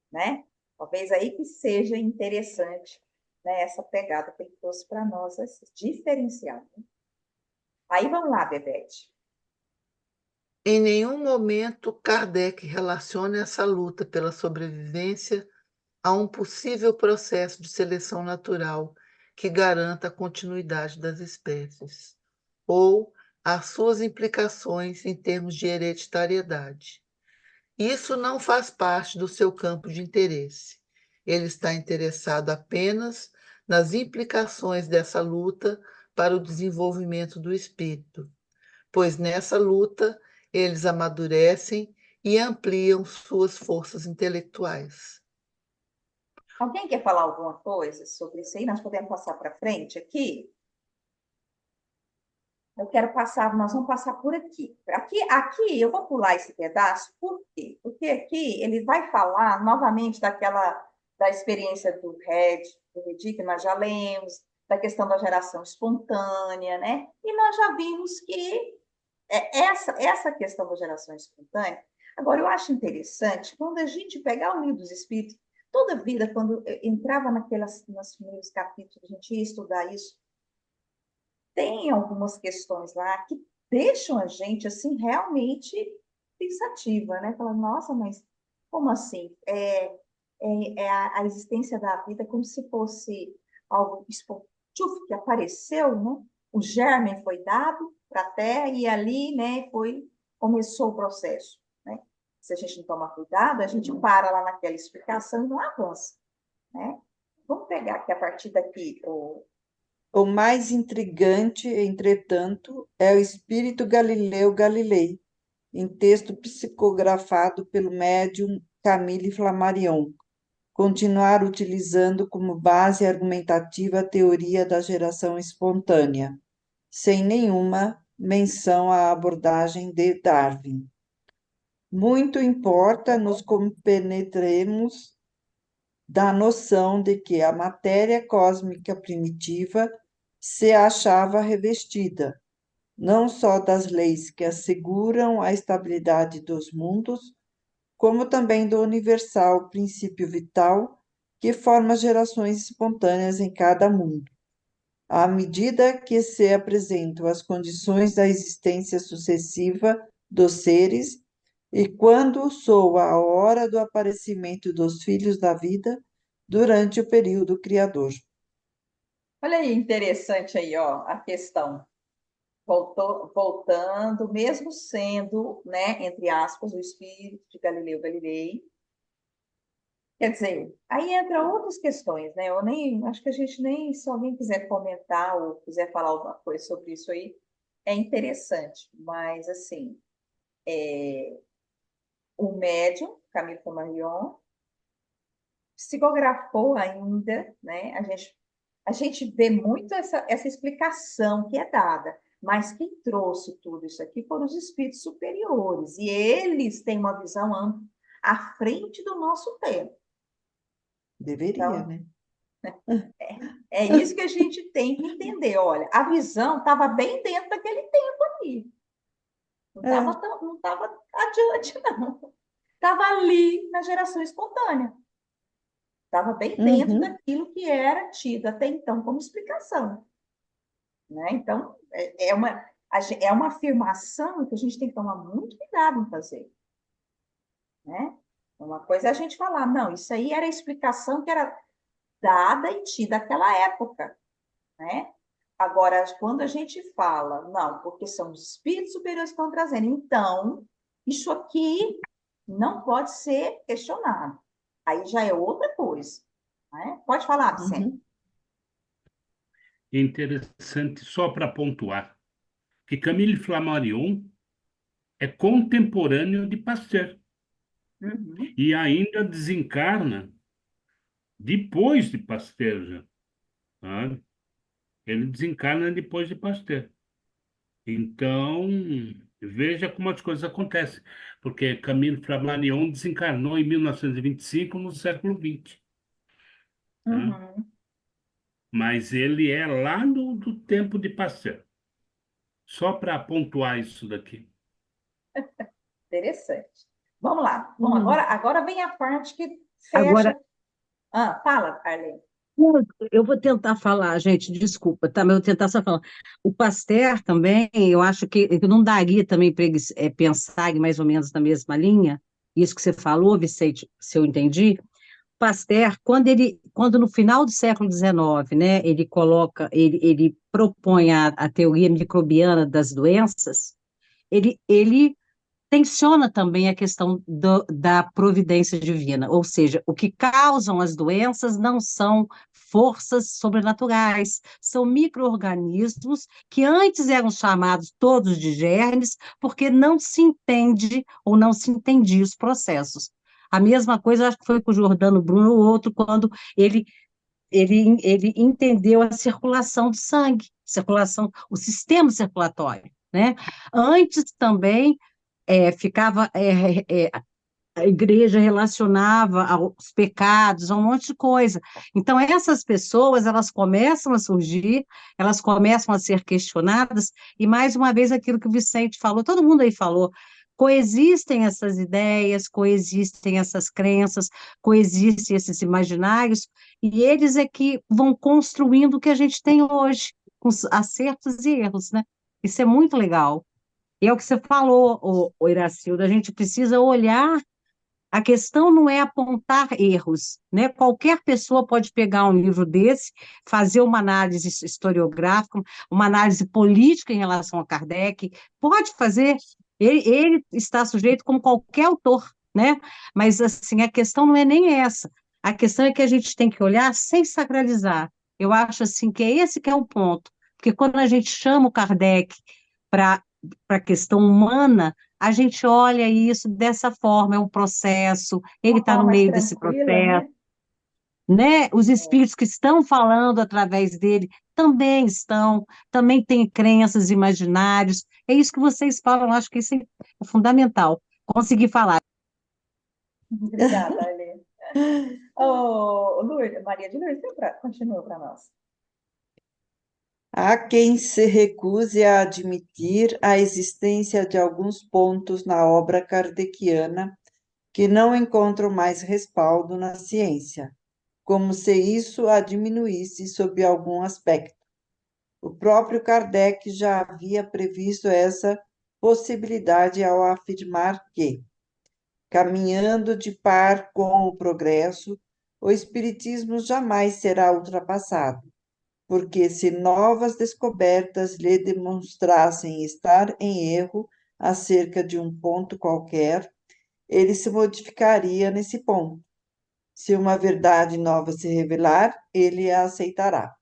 né? Talvez aí que seja interessante, né, essa pegada que ele trouxe para nós, esse diferencial. Né? Aí vamos lá, Bebete. Em nenhum momento Kardec relaciona essa luta pela sobrevivência a um possível processo de seleção natural que garanta a continuidade das espécies, ou as suas implicações em termos de hereditariedade. Isso não faz parte do seu campo de interesse. Ele está interessado apenas nas implicações dessa luta para o desenvolvimento do espírito, pois nessa luta eles amadurecem e ampliam suas forças intelectuais. Alguém quer falar alguma coisa sobre isso aí? Nós podemos passar para frente aqui? Eu quero passar, nós vamos passar por aqui. Aqui eu vou pular esse pedaço, por quê? Porque aqui ele vai falar novamente da experiência do Redi, que nós já lemos, da questão da geração espontânea, né? E nós já vimos que essa questão da geração espontânea. Agora, eu acho interessante, quando a gente pegar o Livro dos Espíritos, toda vida, quando eu entrava nos primeiros capítulos, a gente ia estudar isso, tem algumas questões lá que deixam a gente assim realmente pensativa, né? Falando, nossa, mas como assim? A existência da vida como se fosse algo espontâneo que apareceu, né? O germe foi dado para a Terra e ali, né, começou o processo, né? Se a gente não toma cuidado, a gente para lá naquela explicação e não avança, né? Vamos pegar aqui a partir daqui O mais intrigante, entretanto, é o espírito Galileu Galilei, em texto psicografado pelo médium Camille Flammarion, continuar utilizando como base argumentativa a teoria da geração espontânea, sem nenhuma menção à abordagem de Darwin. Muito importa nos compenetremos da noção de que a matéria cósmica primitiva se achava revestida, não só das leis que asseguram a estabilidade dos mundos, como também do universal princípio vital que forma gerações espontâneas em cada mundo. À medida que se apresentam as condições da existência sucessiva dos seres, e quando soa a hora do aparecimento dos filhos da vida durante o período criador. Olha aí, interessante aí, ó, a questão. Voltando, mesmo sendo, né, entre aspas, o espírito de Galileu Galilei. Quer dizer, aí entra outras questões, né? Eu nem, acho que a gente nem, se alguém quiser comentar ou quiser falar alguma coisa sobre isso aí, é interessante. Mas, assim, o médium, Camille Flammarion, psicografou ainda, né? A gente vê muito essa explicação que é dada, mas quem trouxe tudo isso aqui foram os espíritos superiores, e eles têm uma visão ampla à frente do nosso tempo. Deveria, Então, né? é isso que a gente tem que entender. Olha, a visão estava bem dentro daquele tempo ali. É. Não estava adiante, não. Estava ali na geração espontânea. Estava bem dentro Uhum. daquilo que era tido até então como explicação. Né? Então, é uma afirmação que a gente tem que tomar muito cuidado em fazer. Né? Uma coisa é a gente falar, não, isso aí era a explicação que era dada e tida naquela época. Né? Agora, quando a gente fala, não, porque são os espíritos superiores que estão trazendo, então, isso aqui não pode ser questionado. Aí já é outra coisa. Né? Pode falar, Vicente. Uhum. Interessante, só para pontuar, que Camille Flammarion é contemporâneo de Pasteur Uhum. e ainda desencarna depois de Pasteur já, sabe? Ele desencarna depois de Pasteur. Então, veja como as coisas acontecem, porque Camille Flammarion desencarnou em 1925, no século XX, tá? Uhum. Mas ele é lá do tempo de Pasteur. Só para pontuar isso daqui. Interessante. Vamos lá. Bom, agora, Uhum. agora vem a parte que Agora, fecha. Ah, fala, Arlene. eu vou tentar falar, gente, desculpa, tá? Mas eu vou tentar só falar. O Pasteur também, eu acho que não daria também para pensar mais ou menos na mesma linha, isso que você falou, Vicente, se eu entendi. Pasteur, quando no final do século XIX, né, ele propõe a teoria microbiana das doenças, ele tensiona também a questão da providência divina, ou seja, o que causam as doenças não são forças sobrenaturais, são micro-organismos que antes eram chamados todos de germes, porque não se entende ou não se entendia os processos. A mesma coisa, acho que foi com o Giordano Bruno, o outro, quando ele entendeu a circulação do sangue, o sistema circulatório, né? Antes também ficava a igreja relacionava aos pecados, a um monte de coisa. Então, essas pessoas, elas começam a surgir, elas começam a ser questionadas, e mais uma vez aquilo que o Vicente falou, todo mundo aí falou, coexistem essas ideias, coexistem essas crenças, coexistem esses imaginários, e eles é que vão construindo o que a gente tem hoje, com os acertos e erros, né? Isso é muito legal. E é o que você falou, Iracilda, a gente precisa olhar, a questão não é apontar erros, né? Qualquer pessoa pode pegar um livro desse, fazer uma análise historiográfica, uma análise política em relação a Kardec, pode fazer, ele está sujeito como qualquer autor, né? Mas, assim, a questão não é nem essa, a questão é que a gente tem que olhar sem sacralizar. Eu acho, assim, que é esse que é o ponto, porque quando a gente chama o Kardec para a questão humana, a gente olha isso dessa forma, é um processo, ele Uma está forma no mais meio desse tranquila, processo, né? né? Os espíritos que estão falando através dele também têm crenças, imaginários. É isso que vocês falam, acho que isso é fundamental. Conseguir falar. Obrigada, Helena. Lourdes, Maria de Lourdes, continua para nós. Há quem se recuse a admitir a existência de alguns pontos na obra kardeciana que não encontram mais respaldo na ciência, como se isso a diminuísse sob algum aspecto. O próprio Kardec já havia previsto essa possibilidade ao afirmar que, caminhando de par com o progresso, o Espiritismo jamais será ultrapassado, porque se novas descobertas lhe demonstrassem estar em erro acerca de um ponto qualquer, ele se modificaria nesse ponto. Se uma verdade nova se revelar, ele a aceitará.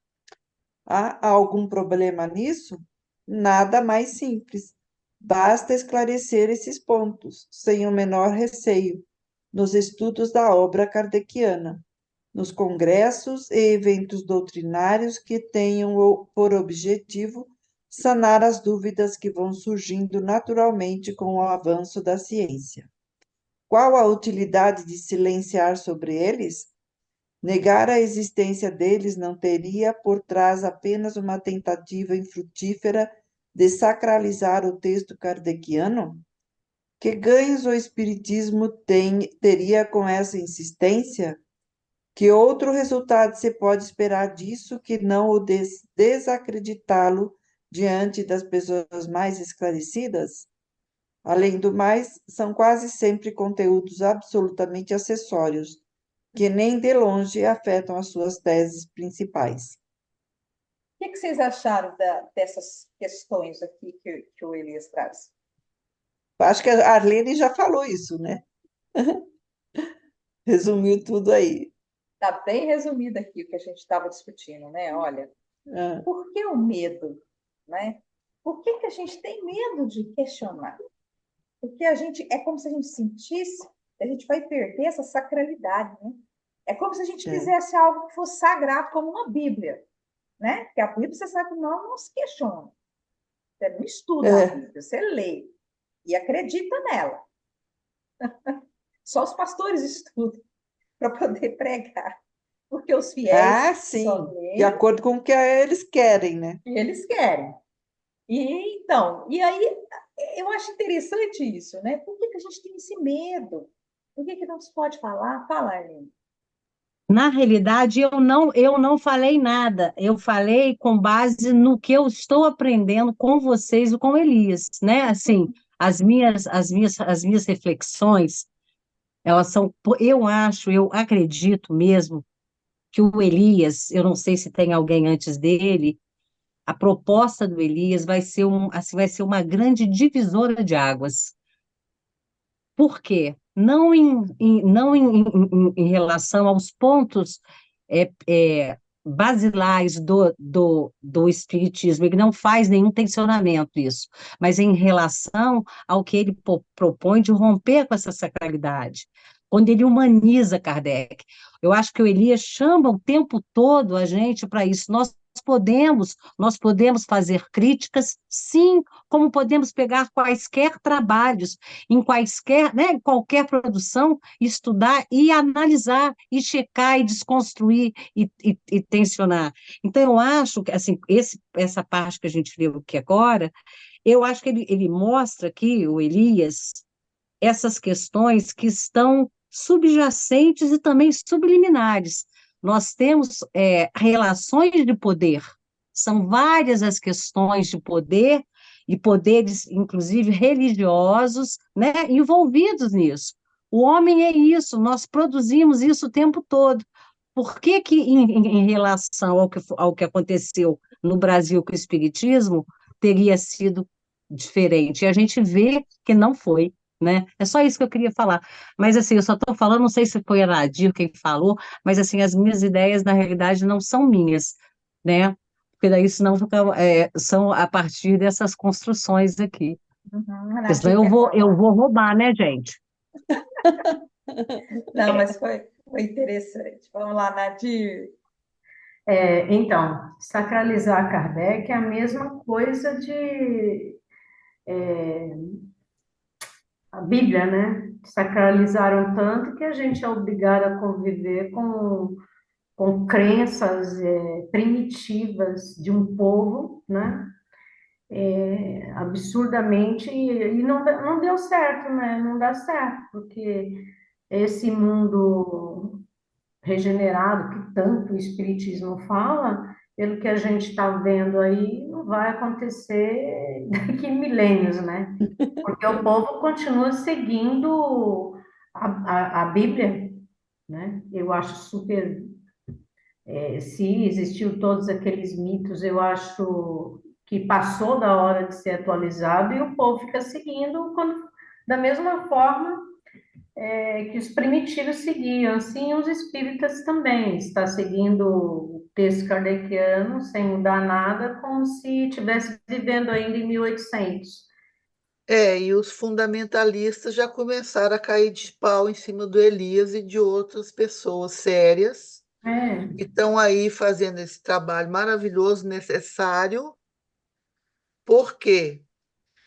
Há algum problema nisso? Nada mais simples. Basta esclarecer esses pontos, sem o menor receio, nos estudos da obra kardeciana, nos congressos e eventos doutrinários que tenham por objetivo sanar as dúvidas que vão surgindo naturalmente com o avanço da ciência. Qual a utilidade de silenciar sobre eles? Negar a existência deles não teria por trás apenas uma tentativa infrutífera de sacralizar o texto kardeciano? Que ganhos o Espiritismo teria com essa insistência? Que outro resultado se pode esperar disso que não o desacreditá-lo diante das pessoas mais esclarecidas? Além do mais, são quase sempre conteúdos absolutamente acessórios, que nem de longe afetam as suas teses principais. O que vocês acharam dessas questões aqui que o Elias traz? Acho que a Arlene já falou isso, né? Resumiu tudo aí. Está bem resumido aqui o que a gente estava discutindo, né? Olha, por que o medo, né? Por que a gente tem medo de questionar? Porque é como se a gente sentisse que a gente vai perder essa sacralidade, né? É como se a gente fizesse algo que fosse sagrado, como uma Bíblia, né? Porque a Bíblia, você sabe que não se questiona. Você não estuda a Bíblia, você lê e acredita nela. Só os pastores estudam para poder pregar. Porque os fiéis só sim, leem de acordo com o que eles querem, né? e eles querem. E aí eu acho interessante isso, né? Por que a gente tem esse medo? Por que não se pode falar? Fala, Arlene. Na realidade, eu não falei nada. Eu falei com base no que eu estou aprendendo com vocês e com Elias, né? Assim, as minhas reflexões, elas são, eu acredito mesmo que o Elias, eu não sei se tem alguém antes dele, a proposta do Elias assim, vai ser uma grande divisora de águas. Por quê? Não em relação aos pontos basilares do Espiritismo, ele não faz nenhum tensionamento isso, mas em relação ao que ele propõe de romper com essa sacralidade, quando ele humaniza Kardec. Eu acho que o Elias chama o tempo todo a gente para isso. Nós podemos fazer críticas, sim, como podemos pegar quaisquer trabalhos em quaisquer, né, em qualquer produção, estudar e analisar, e checar, e desconstruir, e tensionar. Então, eu acho que, assim, essa parte que a gente viu aqui agora, eu acho que ele mostra aqui, o Elias, essas questões que estão subjacentes e também subliminares. Nós temos relações de poder, são várias as questões de poder e poderes, inclusive religiosos, né, envolvidos nisso. O homem é isso, nós produzimos isso o tempo todo. Por que em relação ao que aconteceu no Brasil com o Espiritismo, teria sido diferente? E a gente vê que não foi, né? É só isso que eu queria falar. Mas, assim, eu só estou falando, não sei se foi a Nadir quem falou, mas, assim, as minhas ideias, na realidade, não são minhas, né? Porque daí, senão, são a partir dessas construções aqui. Uhum, Porque senão eu vou roubar, né, gente? Não, mas foi interessante. Vamos lá, Nadir. Então, sacralizar Kardec é a mesma coisa de a Bíblia, né? Sacralizaram tanto que a gente é obrigado a conviver com crenças primitivas de um povo, né? Absurdamente, e não deu certo, né? Não dá certo, porque esse mundo regenerado que tanto o Espiritismo fala, pelo que a gente está vendo aí, não vai acontecer daqui a milênios, né? Porque o povo continua seguindo a Bíblia, né? Eu acho super. Se existiu todos aqueles mitos, eu acho que passou da hora de ser atualizado e o povo fica seguindo da mesma forma que os primitivos seguiam, assim os espíritas também, está seguindo o texto kardeciano sem mudar nada, como se estivesse vivendo ainda em 1800. E os fundamentalistas já começaram a cair de pau em cima do Elias e de outras pessoas sérias que estão aí fazendo esse trabalho maravilhoso, necessário. Por quê?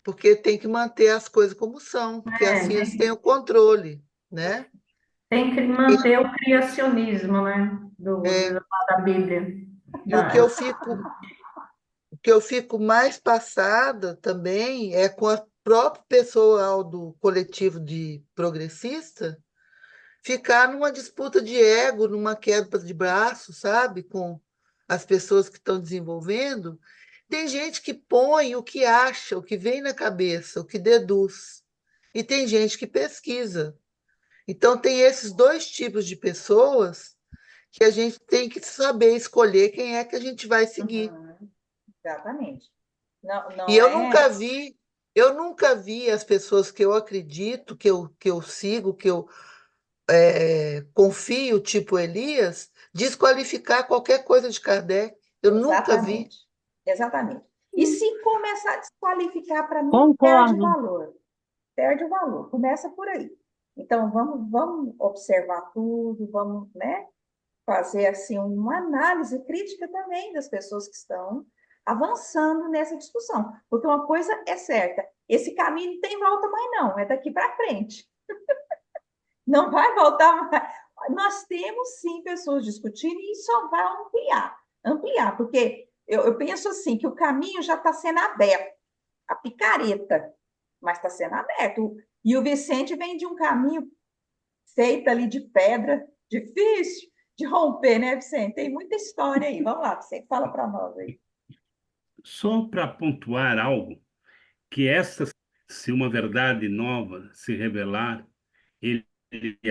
Porque tem que manter as coisas como são, porque assim eles têm o controle, né? Tem que manter o criacionismo, né, da Bíblia. E o que eu fico mais passada também é com a próprio pessoal do coletivo de progressista ficar numa disputa de ego, numa queda de braço, sabe? Com as pessoas que estão desenvolvendo. Tem gente que põe o que acha, o que vem na cabeça, o que deduz. E tem gente que pesquisa. Então, tem esses dois tipos de pessoas que a gente tem que saber escolher quem é que a gente vai seguir. Uhum, exatamente. Não, E não eu nunca vi, eu nunca vi as pessoas que eu acredito, que eu sigo, que eu confio, tipo Elias, desqualificar qualquer coisa de Kardec. Eu nunca vi. exatamente. Exatamente. E se começar a desqualificar, para mim, perde Concordo. valor. Perde o valor. Começa por aí. Então, vamos observar tudo, vamos, né, fazer assim uma análise crítica também das pessoas que estão avançando nessa discussão. Porque uma coisa é certa, esse caminho não tem volta mais não, é daqui para frente. Não vai voltar mais. Nós temos sim pessoas discutindo e isso só vai ampliar, porque eu penso assim que o caminho já está sendo aberto, a picareta, mas está sendo aberto. E o Vicente vem de um caminho feito ali de pedra, difícil de romper, né, Vicente? Tem muita história aí. Vamos lá, Vicente, fala para nós aí. Só para pontuar algo, que esta, se uma verdade nova se revelar, ele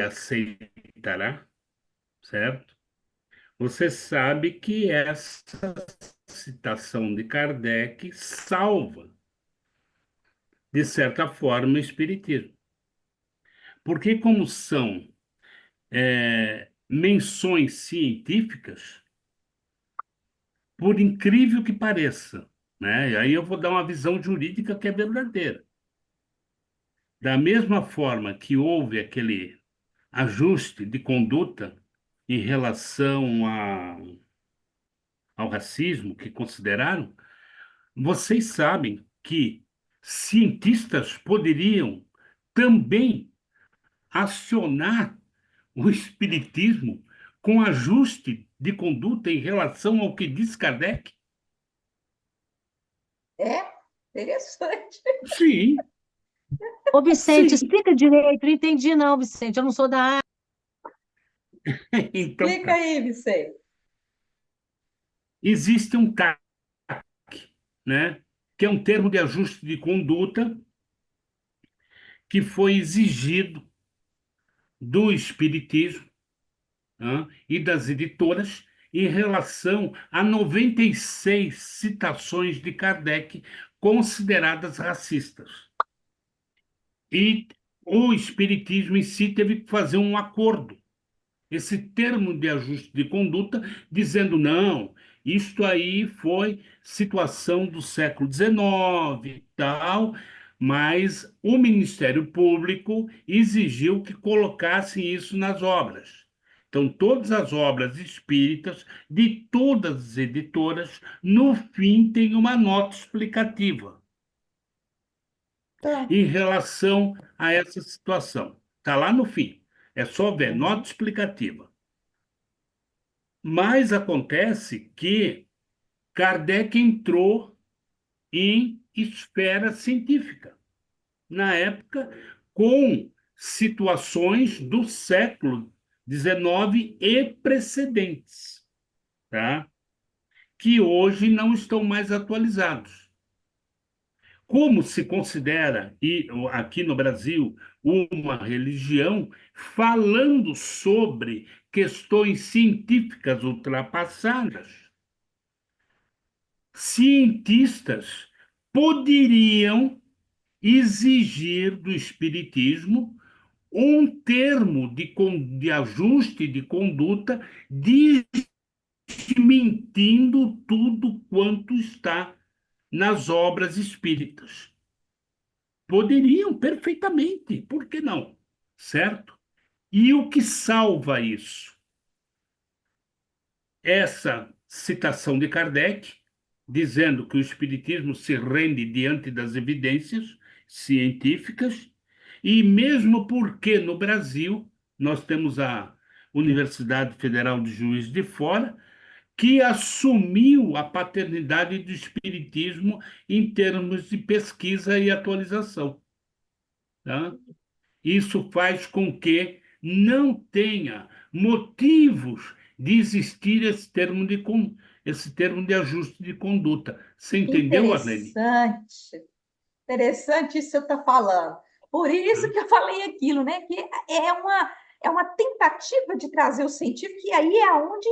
aceitará, certo? Você sabe que essa citação de Kardec salva, de certa forma, o Espiritismo. Porque, como são menções científicas, por incrível que pareça, né? E aí eu vou dar uma visão jurídica que é verdadeira. Da mesma forma que houve aquele ajuste de conduta em relação ao racismo que consideraram, vocês sabem que cientistas poderiam também acionar o espiritismo com ajuste de conduta em relação ao que diz Kardec? É interessante. Sim, Ô, Vicente, sim. explica direito. Não entendi, não, Vicente. Eu não sou da área. Então, Explica tá. aí, Vicente. Existe um TAC, né? Que é um termo de ajuste de conduta que foi exigido do Espiritismo, né, e das editoras em relação a 96 citações de Kardec consideradas racistas. E o Espiritismo em si teve que fazer um acordo, esse termo de ajuste de conduta, dizendo: não, isto aí foi situação do século XIX e tal, mas o Ministério Público exigiu que colocassem isso nas obras. Então, todas as obras espíritas de todas as editoras, no fim, têm uma nota explicativa Tá. em relação a essa situação. Está lá no fim. É só ver, nota explicativa. Mas acontece que Kardec entrou em esfera científica, na época, com situações do século XIX e precedentes, tá? Que hoje não estão mais atualizados. Como se considera, e aqui no Brasil, uma religião, falando sobre questões científicas ultrapassadas, cientistas poderiam exigir do espiritismo um termo de ajuste de conduta, desmentindo tudo quanto está nas obras espíritas. Poderiam perfeitamente, por que não? Certo? E o que salva isso? Essa citação de Kardec, dizendo que o espiritismo se rende diante das evidências científicas, e mesmo porque no Brasil nós temos a Universidade Federal de Juiz de Fora, que assumiu a paternidade do espiritismo em termos de pesquisa e atualização, tá? Isso faz com que não tenha motivos de existir esse termo de ajuste de conduta. Você entendeu, Arlene? Interessante. Interessante isso que você está falando. Por isso que eu falei aquilo, né? Que é uma tentativa de trazer o científico, e aí é onde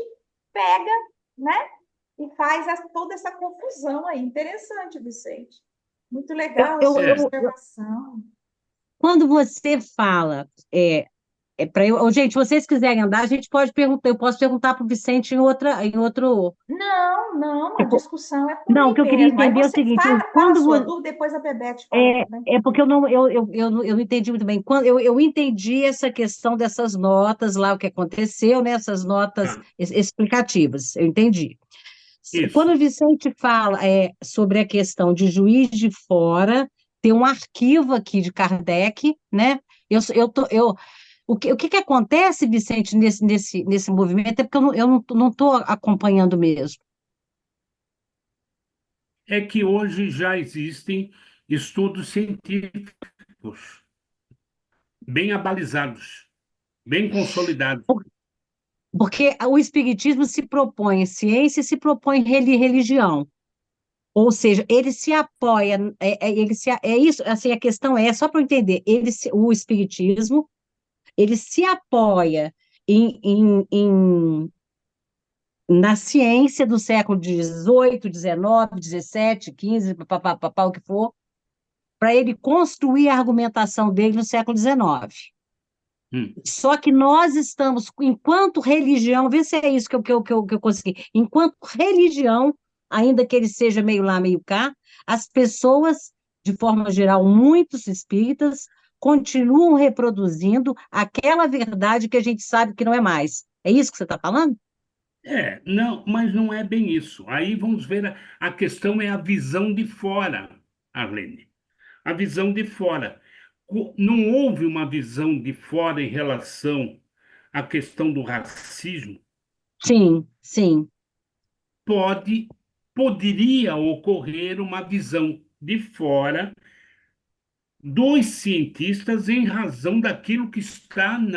pega, né? E faz toda essa confusão aí. Interessante, Vicente. Muito Eu, legal a eu, sua eu, observação. quando você fala, para eu, ô, gente, se vocês quiserem andar, a gente pode perguntar, eu posso perguntar para o Vicente em outro. Não, não, a Tipo, discussão é por não, o aí que eu queria mesmo. Aí entender é o você seguinte: fala a quando sua dúvida, depois a Bebete fala é, também. é porque eu não entendi muito bem. Quando eu entendi essa questão dessas notas lá, o que aconteceu, né? Essas notas Ah, explicativas, eu entendi. Quando isso. o Vicente fala sobre a questão de Juiz de Fora, tem um arquivo aqui de Kardec, né? O que que acontece, Vicente, nesse movimento? É porque eu não estou acompanhando mesmo. É que hoje já existem estudos científicos bem abalizados, bem consolidados. Porque o Espiritismo se propõe ciência e se propõe religião. Ou seja, ele se apoia, é isso, assim, a questão só para eu entender, o Espiritismo, ele se apoia na ciência do século XVIII, XIX, XVII, XV, papapá, o que for, para ele construir a argumentação dele no século XIX. Hum. Só que nós estamos, enquanto religião, vê se é isso que eu consegui, enquanto religião, ainda que ele seja meio lá, meio cá, as pessoas, de forma geral, muitos espíritas, continuam reproduzindo aquela verdade que a gente sabe que não é mais. É isso que você está falando? Não, mas não é bem isso. Aí vamos ver, a questão é a visão de fora, Arlene. A visão de fora. Não houve uma visão de fora em relação à questão do racismo? Sim, sim. Poderia ocorrer uma visão de fora dos cientistas em razão daquilo que está no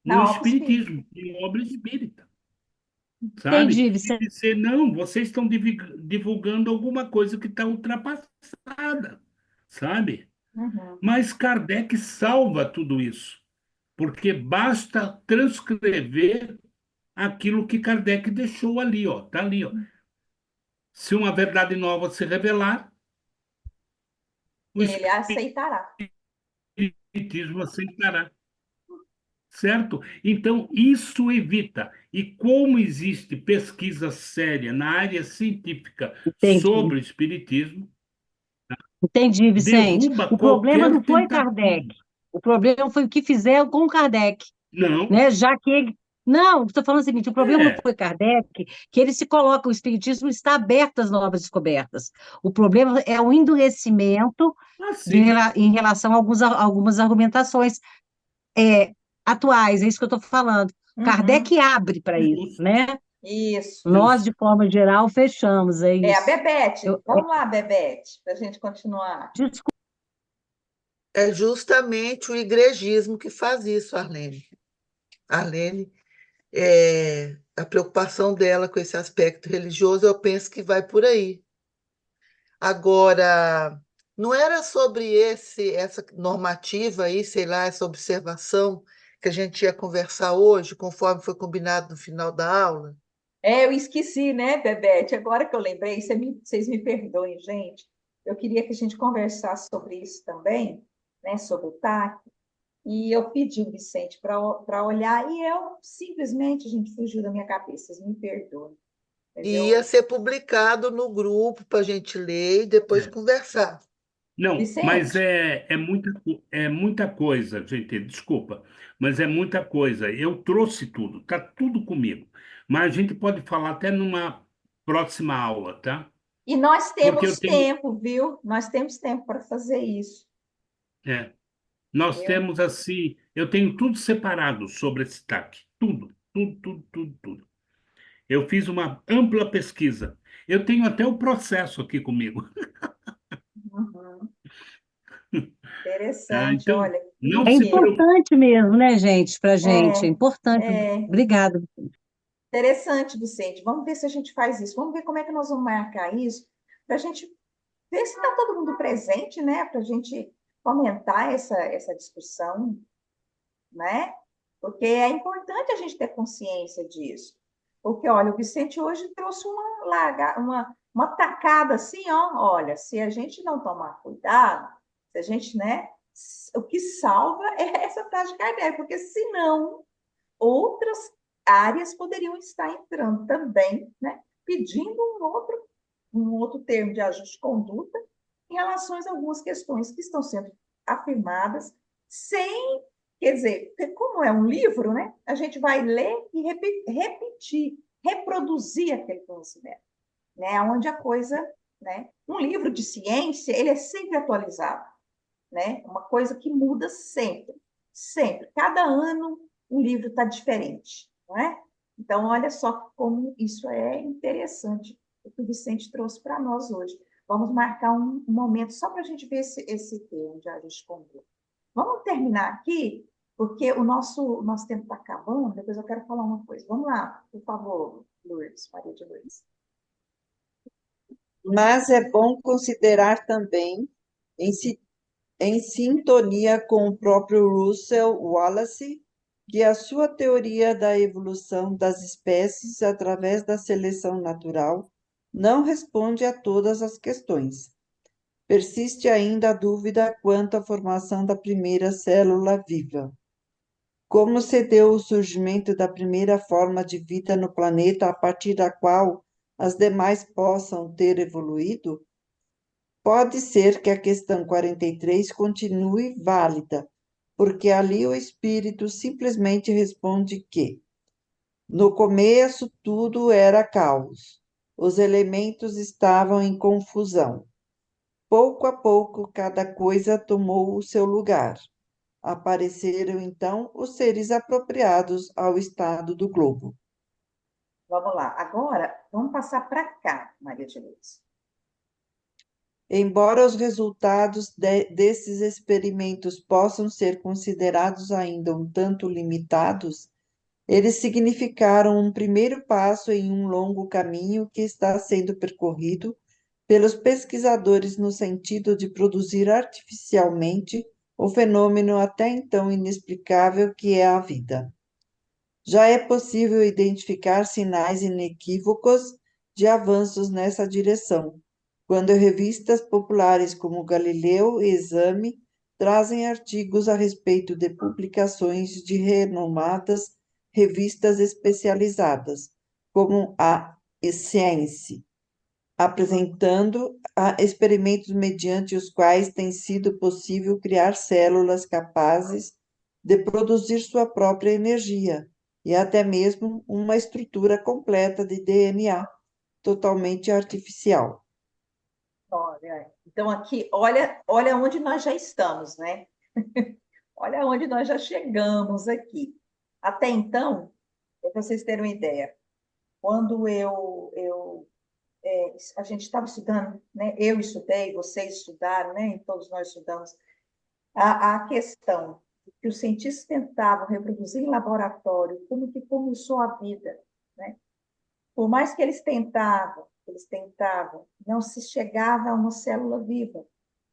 Na obra espírita. espiritismo, em obra espírita, sabe? Entendi, E Vicente. dizer, não, vocês estão divulgando alguma coisa que está ultrapassada, sabe? Uhum. Mas Kardec salva tudo isso, porque basta transcrever aquilo que Kardec deixou ali, ó, tá ali, ó. Se uma verdade nova se revelar, o Ele aceitará. espiritismo aceitará, certo? Então, isso evita. E como existe pesquisa séria na área científica Entendi. sobre o espiritismo, Entendi, Vicente. derruba O problema qualquer não foi Kardec. tentativa. O problema foi o que fizeram com Kardec, Não, né? Já que ele. Não, estou falando o seguinte: o problema não é foi Kardec, que ele se coloca, o Espiritismo está aberto às novas descobertas. O problema é o endurecimento assim. em relação a algumas argumentações atuais, é isso que eu estou falando. Uhum, Kardec abre para isso, Justo, né? isso. Nós, de justo. forma geral, fechamos, é É a isso. Bebete. Eu, Vamos lá, Bebete, para a gente continuar. desculpa, É justamente o igrejismo que faz isso, Arlene. Arlene, a preocupação dela com esse aspecto religioso, eu penso que vai por aí. Agora, não era sobre essa normativa aí, sei lá, essa observação que a gente ia conversar hoje, conforme foi combinado no final da aula? Eu esqueci, né, Bebete? Agora que eu lembrei, vocês me perdoem, gente. Eu queria que a gente conversasse sobre isso também, né, sobre o TAC. E eu pedi o Vicente para olhar e eu simplesmente, a gente fugiu da minha cabeça. Vocês me perdoem, mas E ia eu. ser publicado no grupo para a gente ler e depois É. conversar. Não, mas Vicente, é muita coisa, gente, desculpa, mas é muita coisa. Eu trouxe tudo, tá tudo comigo. Mas a gente pode falar até numa próxima aula, tá? e nós Porque eu temos tenho, tempo, viu? Nós temos tempo para fazer isso, é, nós viu? temos assim, eu tenho tudo separado sobre esse TAC, tudo, tudo, tudo, tudo, tudo. Eu fiz uma ampla pesquisa. Eu tenho até o processo aqui comigo, Uhum. tá? Interessante, Então, olha, que não é se riqueza. preocupe. importante mesmo, né, gente, para a gente, é É, importante. é Obrigada. interessante, Vicente. Vamos ver se a gente faz isso. Vamos ver como é que nós vamos marcar isso, para a gente ver se está todo mundo presente, né? Para a gente fomentar essa discussão, né? Porque é importante a gente ter consciência disso. Porque, olha, o Vicente hoje trouxe uma tacada assim, ó, olha, se a gente não tomar cuidado, se a gente, né, o que salva é essa taxa de Kardec, porque senão outras áreas poderiam estar entrando também, né, pedindo um outro termo de ajuste de conduta em relação a algumas questões que estão sendo afirmadas sem, quer dizer, como é um livro, né, a gente vai ler e repetir, reproduzir aquele conhecimento, né, onde a coisa, né, um livro de ciência, ele é sempre atualizado, né, uma coisa que muda sempre, sempre, cada ano um livro está diferente, não é? Então, olha só como isso é interessante, o que o Vicente trouxe para nós hoje. Vamos marcar um momento só para a gente ver esse termo de ajuste conduta. Vamos terminar aqui, porque o nosso tempo está acabando, depois eu quero falar uma coisa. Vamos lá, por favor, Lourdes, Maria de Lourdes. Mas é bom considerar também, em, si- em sintonia com o próprio Russell Wallace, que a sua teoria da evolução das espécies através da seleção natural não responde a todas as questões. Persiste ainda a dúvida quanto à formação da primeira célula viva. Como se deu o surgimento da primeira forma de vida no planeta a partir da qual as demais possam ter evoluído? Pode ser que a questão 43 continue válida, porque ali o espírito simplesmente responde que, no começo, tudo era caos, os elementos estavam em confusão. Pouco a pouco, cada coisa tomou o seu lugar. Apareceram então os seres apropriados ao estado do globo. Vamos lá. Agora, vamos passar para cá, Maria de Lourdes. Embora os resultados desses experimentos possam ser considerados ainda um tanto limitados, eles significaram um primeiro passo em um longo caminho que está sendo percorrido pelos pesquisadores no sentido de produzir artificialmente o fenômeno até então inexplicável que é a vida. Já é possível identificar sinais inequívocos de avanços nessa direção, quando revistas populares como Galileu e Exame trazem artigos a respeito de publicações de renomadas revistas especializadas, como a Science. apresentando experimentos mediante os quais tem sido possível criar células capazes de produzir sua própria energia e até mesmo uma estrutura completa de DNA totalmente artificial. Olha, então aqui, olha onde nós já estamos, né? Olha onde nós já chegamos aqui. Até então, para vocês terem uma ideia, quando a gente estava estudando, né? Eu estudei, vocês estudaram, né? E todos nós estudamos. A questão que os cientistas tentavam reproduzir em laboratório, como que começou a vida, né? Por mais que eles tentavam, não se chegava a uma célula viva,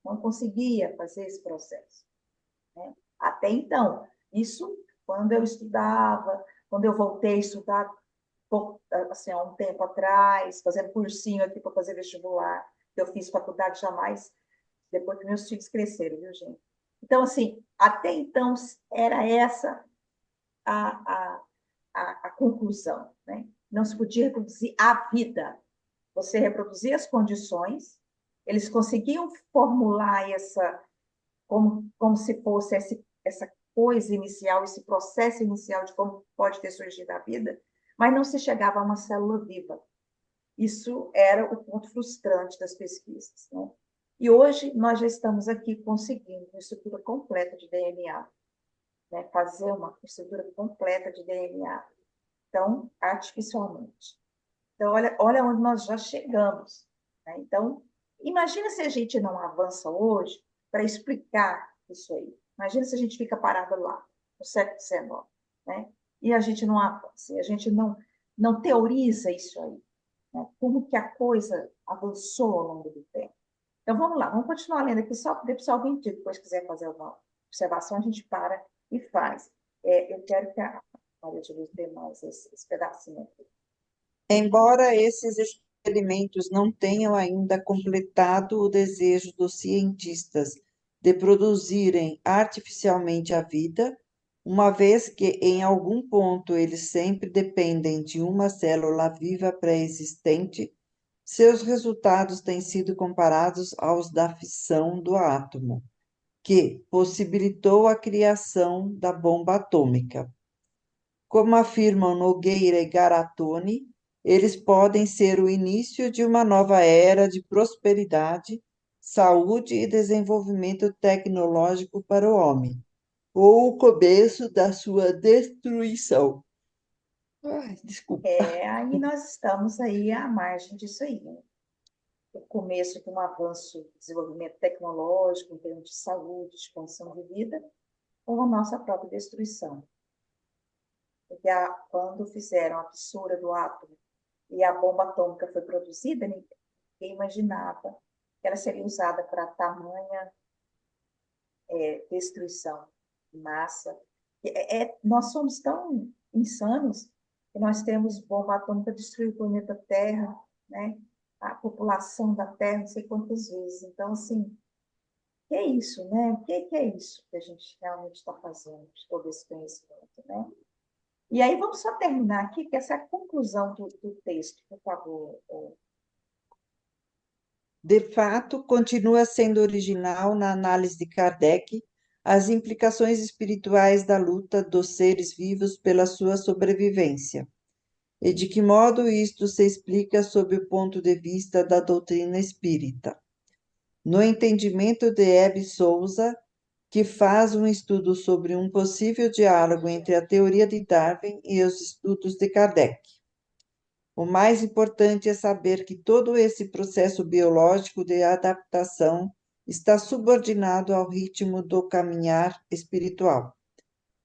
não conseguia fazer esse processo, né? Até então, isso quando eu estudava, quando eu voltei a estudar, assim, há um tempo atrás, fazendo cursinho aqui para fazer vestibular, eu fiz faculdade jamais, depois que meus filhos cresceram, viu, gente? Então, assim, até então era essa a, a, a conclusão, né? Não se podia reproduzir a vida. Você reproduzia as condições, eles conseguiam formular como se fosse essa coisa inicial, esse processo inicial de como pode ter surgido a vida, mas não se chegava a uma célula viva. Isso era o ponto frustrante das pesquisas, né? E hoje nós já estamos aqui conseguindo uma estrutura completa de DNA, né? Fazer uma estrutura completa de DNA, então, artificialmente. Então, olha onde nós já chegamos, né? Então, imagina se a gente não avança hoje para explicar isso aí. Imagina se a gente fica parado lá, no século XIX, né? E a gente não avança, a gente não teoriza isso aí, né? Como que a coisa avançou ao longo do tempo. Então, vamos lá, vamos continuar lendo aqui, só se alguém depois quiser fazer alguma observação, a gente para e faz. Eu quero que a Maria de Luz dê mais esse pedacinho aqui. Embora esses experimentos não tenham ainda completado o desejo dos cientistas de produzirem artificialmente a vida, uma vez que em algum ponto eles sempre dependem de uma célula viva pré-existente, seus resultados têm sido comparados aos da fissão do átomo, que possibilitou a criação da bomba atômica. Como afirmam Nogueira e Garatoni, eles podem ser o início de uma nova era de prosperidade, saúde e desenvolvimento tecnológico para o homem, ou o começo da sua destruição. Ai, desculpa. Aí nós estamos aí à margem disso aí, né? O começo de um avanço de desenvolvimento tecnológico, em termos de saúde, de expansão de vida, ou a nossa própria destruição. Porque quando fizeram a fissura do átomo e a bomba atômica foi produzida, ninguém imaginava que ela seria usada para tamanha destruição de massa. Nós somos tão insanos que nós temos bomba atômica destruir o planeta Terra, né? A população da Terra, não sei quantas vezes. Então, assim, que é isso, né? O que é isso que a gente realmente está fazendo, de todo esse conhecimento, né? E aí, vamos só terminar aqui, que essa é a conclusão do texto, por favor. De fato, continua sendo original na análise de Kardec as implicações espirituais da luta dos seres vivos pela sua sobrevivência, e de que modo isto se explica sob o ponto de vista da doutrina espírita. No entendimento de Hebe Souza, que faz um estudo sobre um possível diálogo entre a teoria de Darwin e os estudos de Kardec. O mais importante é saber que todo esse processo biológico de adaptação está subordinado ao ritmo do caminhar espiritual.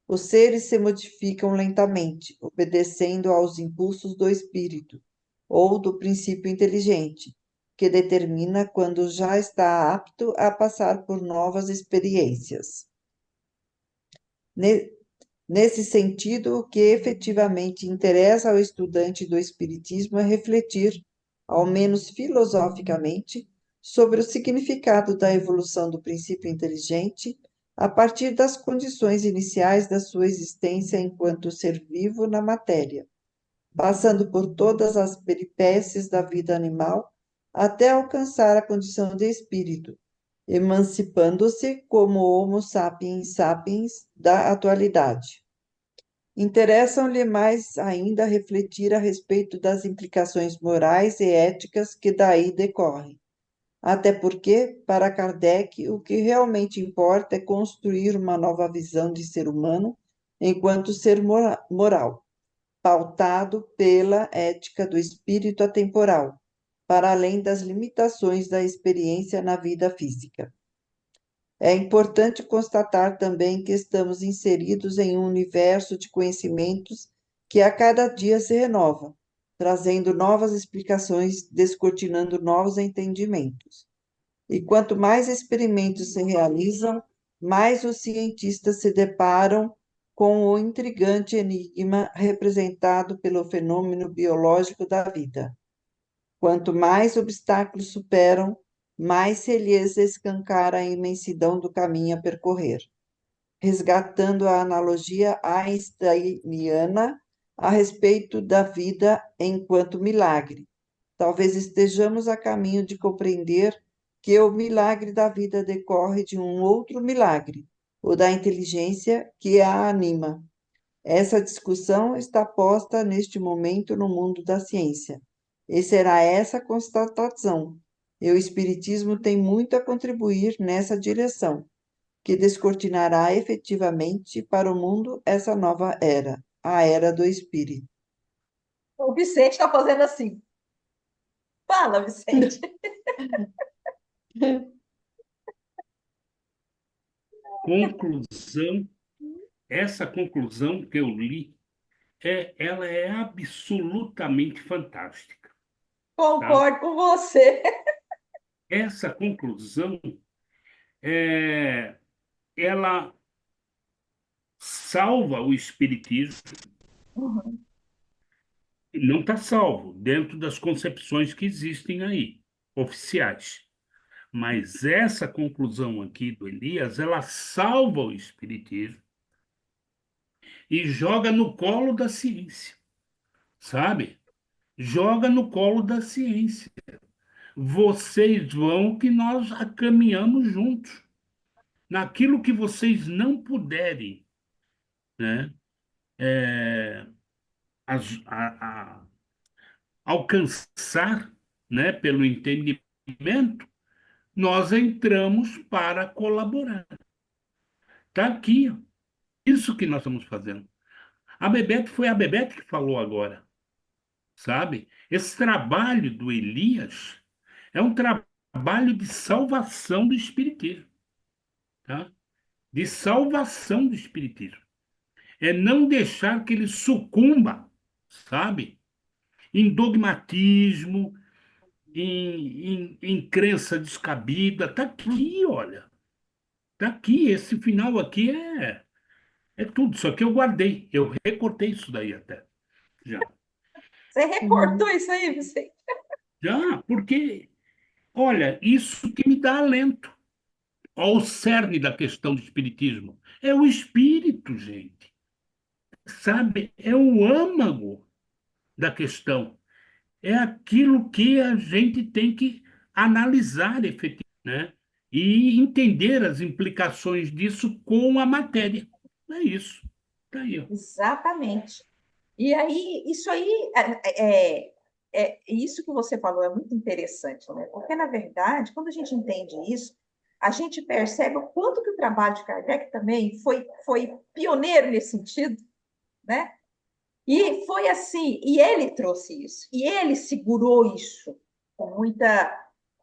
Os seres se modificam lentamente, obedecendo aos impulsos do espírito ou do princípio inteligente, que determina quando já está apto a passar por novas experiências. Nesse sentido, o que efetivamente interessa ao estudante do Espiritismo é refletir, ao menos filosoficamente, sobre o significado da evolução do princípio inteligente a partir das condições iniciais da sua existência enquanto ser vivo na matéria, passando por todas as peripécias da vida animal até alcançar a condição de espírito, emancipando-se como Homo sapiens sapiens da atualidade. Interessam-lhe mais ainda refletir a respeito das implicações morais e éticas que daí decorrem. Até porque, para Kardec, o que realmente importa é construir uma nova visão de ser humano enquanto ser moral, pautado pela ética do espírito atemporal, para além das limitações da experiência na vida física. É importante constatar também que estamos inseridos em um universo de conhecimentos que a cada dia se renova, trazendo novas explicações, descortinando novos entendimentos. E quanto mais experimentos se realizam, mais os cientistas se deparam com o intrigante enigma representado pelo fenômeno biológico da vida. Quanto mais obstáculos superam, mais se lhes escancara a imensidão do caminho a percorrer. Resgatando a analogia einsteiniana a respeito da vida enquanto milagre, talvez estejamos a caminho de compreender que o milagre da vida decorre de um outro milagre, o da inteligência que a anima. Essa discussão está posta neste momento no mundo da ciência, e será essa a constatação. E o Espiritismo tem muito a contribuir nessa direção, que descortinará efetivamente para o mundo essa nova era, a era do Espírito. O Vicente está fazendo assim. Fala, Vicente. Conclusão, essa conclusão que eu li, ela é absolutamente fantástica, tá? Concordo com você. Essa conclusão, ela salva o espiritismo, Uhum. não está salvo dentro das concepções que existem aí, oficiais. Mas essa conclusão aqui do Elias, ela salva o espiritismo e joga no colo da ciência, sabe? Joga no colo da ciência. Vocês vão que nós caminhamos juntos. Naquilo que vocês não puderem, né, a alcançar, né, pelo entendimento, nós entramos para colaborar. Está aqui, ó, isso que nós estamos fazendo. A Bebete foi a Bebete que falou agora, sabe? Esse trabalho do Elias é um trabalho de salvação do espiritismo, tá? De salvação do espiritismo. É não deixar que ele sucumba, sabe? Em dogmatismo, em crença descabida. Está aqui, olha. Está aqui. Esse final aqui é tudo. Só que eu guardei. Eu recortei isso daí até. Já. Você recortou Uhum. isso aí, Vicente? Já, porque, olha, isso que me dá alento. Ao cerne da questão do espiritismo. É o espírito, gente. Sabe? É o âmago da questão. É aquilo que a gente tem que analisar efetivamente, né? E entender as implicações disso com a matéria. É isso. Está aí, ó. Exatamente. E aí, isso aí, isso que você falou é muito interessante, né? Porque, na verdade, quando a gente entende isso, a gente percebe o quanto que o trabalho de Kardec também foi pioneiro nesse sentido, né? E foi assim, e ele trouxe isso, e ele segurou isso com muita,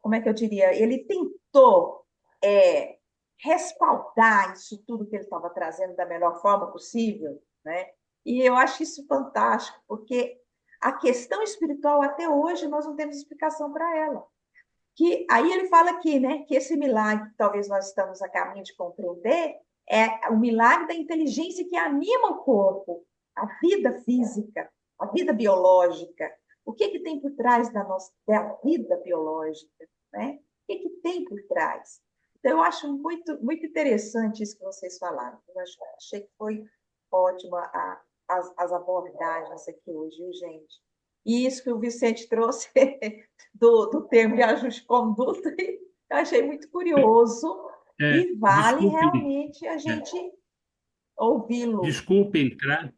como é que eu diria? Ele tentou é, respaldar isso tudo que ele estava trazendo da melhor forma possível, né? E eu acho isso fantástico, porque a questão espiritual, até hoje, nós não temos explicação para ela. Que, aí ele fala aqui, né, que esse milagre que talvez nós estamos a caminho de compreender é o milagre da inteligência que anima o corpo, a vida física, a vida biológica. O que, que tem por trás da vida biológica? Né? O que, que tem por trás? Então, eu acho muito, muito interessante isso que vocês falaram. Achei que foi ótima as abordagens aqui hoje, viu, gente? E isso que o Vicente trouxe do termo de ajuste de conduta, eu achei muito curioso e vale Desculpe, realmente a gente ouvi-lo. desculpe entrar,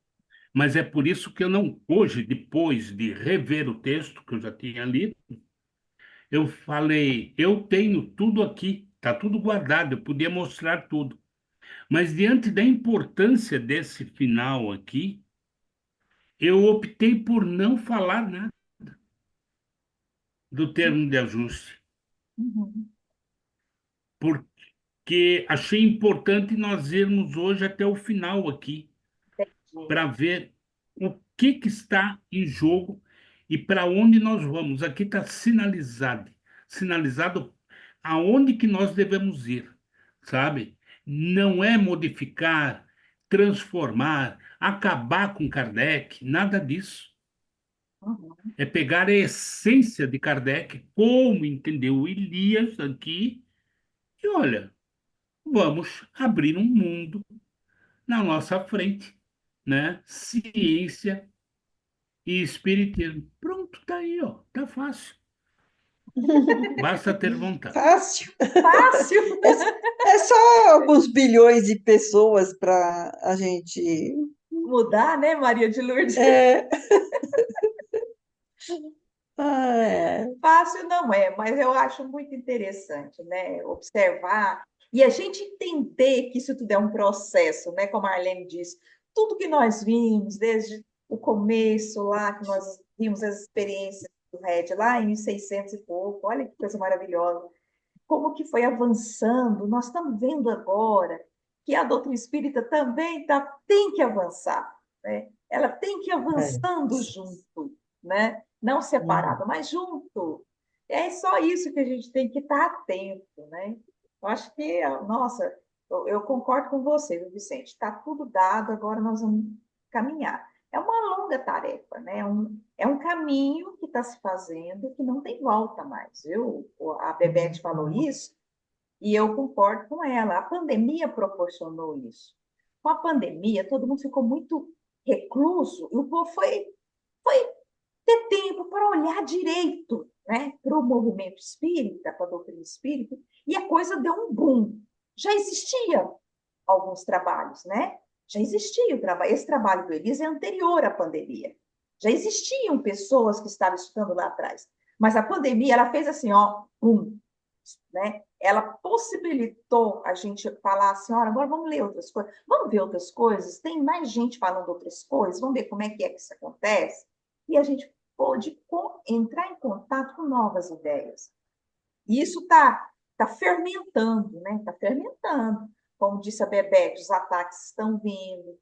mas é por isso que eu não, hoje, depois de rever o texto que eu já tinha lido, eu falei, eu tenho tudo aqui, está tudo guardado, eu podia mostrar tudo. Mas diante da importância desse final aqui, eu optei por não falar nada do termo de ajuste, Uhum. porque achei importante nós irmos hoje até o final aqui, Entendi. para ver o que está em jogo e para onde nós vamos. Aqui está sinalizado aonde que nós devemos ir, sabe? Não é modificar, transformar, acabar com Kardec, nada disso. Uhum. É pegar a essência de Kardec, como entendeu o Elias aqui, e olha, vamos abrir um mundo na nossa frente, né? Ciência e espiritismo. Pronto, tá aí, ó, tá fácil. Basta ter vontade. Fácil. Fácil É só alguns bilhões de pessoas para a gente. mudar, né, Maria de Lourdes? É, é, Fácil não é, mas eu acho muito interessante, né, observar e a gente entender que isso tudo é um processo, né, como a Arlene disse, tudo que nós vimos desde o começo lá, que nós vimos as experiências do RED lá em 1600 e pouco, olha que coisa maravilhosa, como que foi avançando, nós estamos vendo agora que a doutrina espírita também tem que avançar, né? Ela tem que ir é. avançando junto, né? Não separado, mas junto. É só isso que a gente tem que estar atento, né? Eu acho que, nossa, eu concordo com você, viu, Vicente? Está tudo dado, agora nós vamos caminhar. É uma longa tarefa, né? É um caminho que está se fazendo que não tem volta mais, viu? A Bebete falou isso e eu concordo com ela. A pandemia proporcionou isso. Com a pandemia, todo mundo ficou muito recluso e o povo foi ter tempo para olhar direito, né, para o movimento espírita, para a doutrina espírita, e a coisa deu um boom. Já existia alguns trabalhos, né? Já existia o trabalho. Esse trabalho do Elias é anterior à pandemia. Já existiam pessoas que estavam estudando lá atrás. Mas a pandemia, ela fez assim, ó, né? Ela possibilitou a gente falar assim, olha, agora vamos ler outras coisas, vamos ver outras coisas, tem mais gente falando outras coisas, vamos ver como é que isso acontece. E a gente pôde entrar em contato com novas ideias. E isso tá fermentando, né? Está fermentando. Como disse a Bebete, os ataques estão vindo.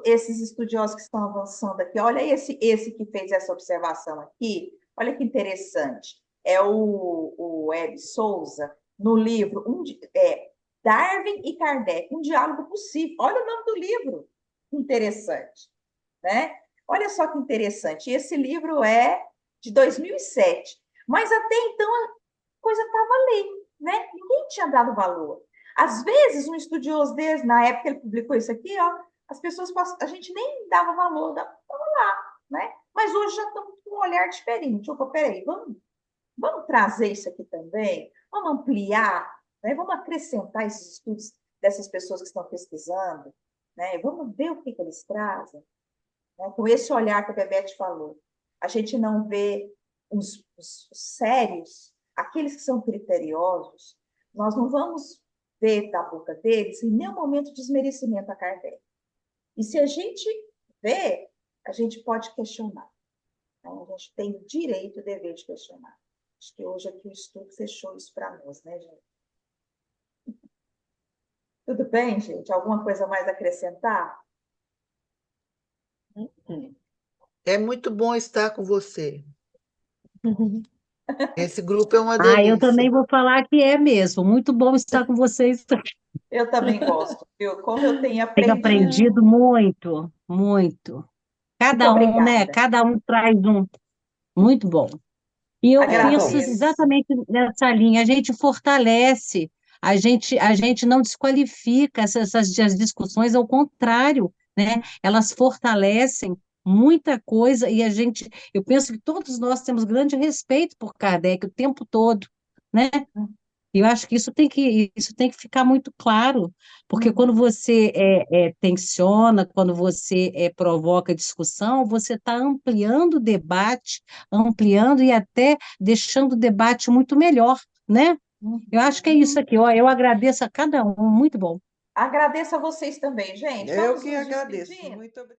Esses estudiosos que estão avançando aqui, olha esse que fez essa observação aqui, olha que interessante. É o Ed Souza, no livro Darwin e Kardec, um diálogo possível. Olha o nome do livro, interessante, né? Olha só que interessante. Esse livro é de 2007, mas até então a coisa estava ali, né? Ninguém tinha dado valor. Às vezes, um estudioso desse, na época ele publicou isso aqui, ó, as pessoas, a gente nem dava valor, estava lá, né? Mas hoje já estamos com um olhar diferente. Opa, peraí, vamos trazer isso aqui também? Vamos ampliar, né? Vamos acrescentar esses estudos dessas pessoas que estão pesquisando, né? Vamos ver o que eles trazem, né? Com esse olhar que a Bebete falou. A gente não vê os sérios, aqueles que são criteriosos, nós não vamos ver da boca deles em nenhum momento desmerecimento a Kardec. E se a gente vê, a gente pode questionar. Então, a gente tem o direito e o dever de questionar. Acho que hoje aqui o estudo fechou isso para nós, né, gente? Tudo bem, gente? Alguma coisa mais a acrescentar? É muito bom estar com você. Esse grupo é uma Ah, eu também delícia. vou falar que é mesmo. Muito bom estar com vocês. Eu também gosto, viu? Como eu tenho Tenho aprendido. aprendido muito, muito. Muito Cada um, né? obrigada. Cada um traz um. Muito bom. E eu penso Então, Agradeço. exatamente nessa linha. A gente fortalece, a gente não desqualifica essas as discussões, ao contrário, né? Elas fortalecem, muita coisa, e eu penso que todos nós temos grande respeito por Kardec o tempo todo, né? E eu acho que isso tem que ficar muito claro, porque quando você tensiona, quando você provoca discussão, você está ampliando o debate, ampliando e até deixando o debate muito melhor, né? Eu acho que é isso aqui, ó, eu agradeço a cada um, muito bom. Agradeço a vocês também, gente. Eu Vamos que nos agradeço. despedir? Muito obrigada.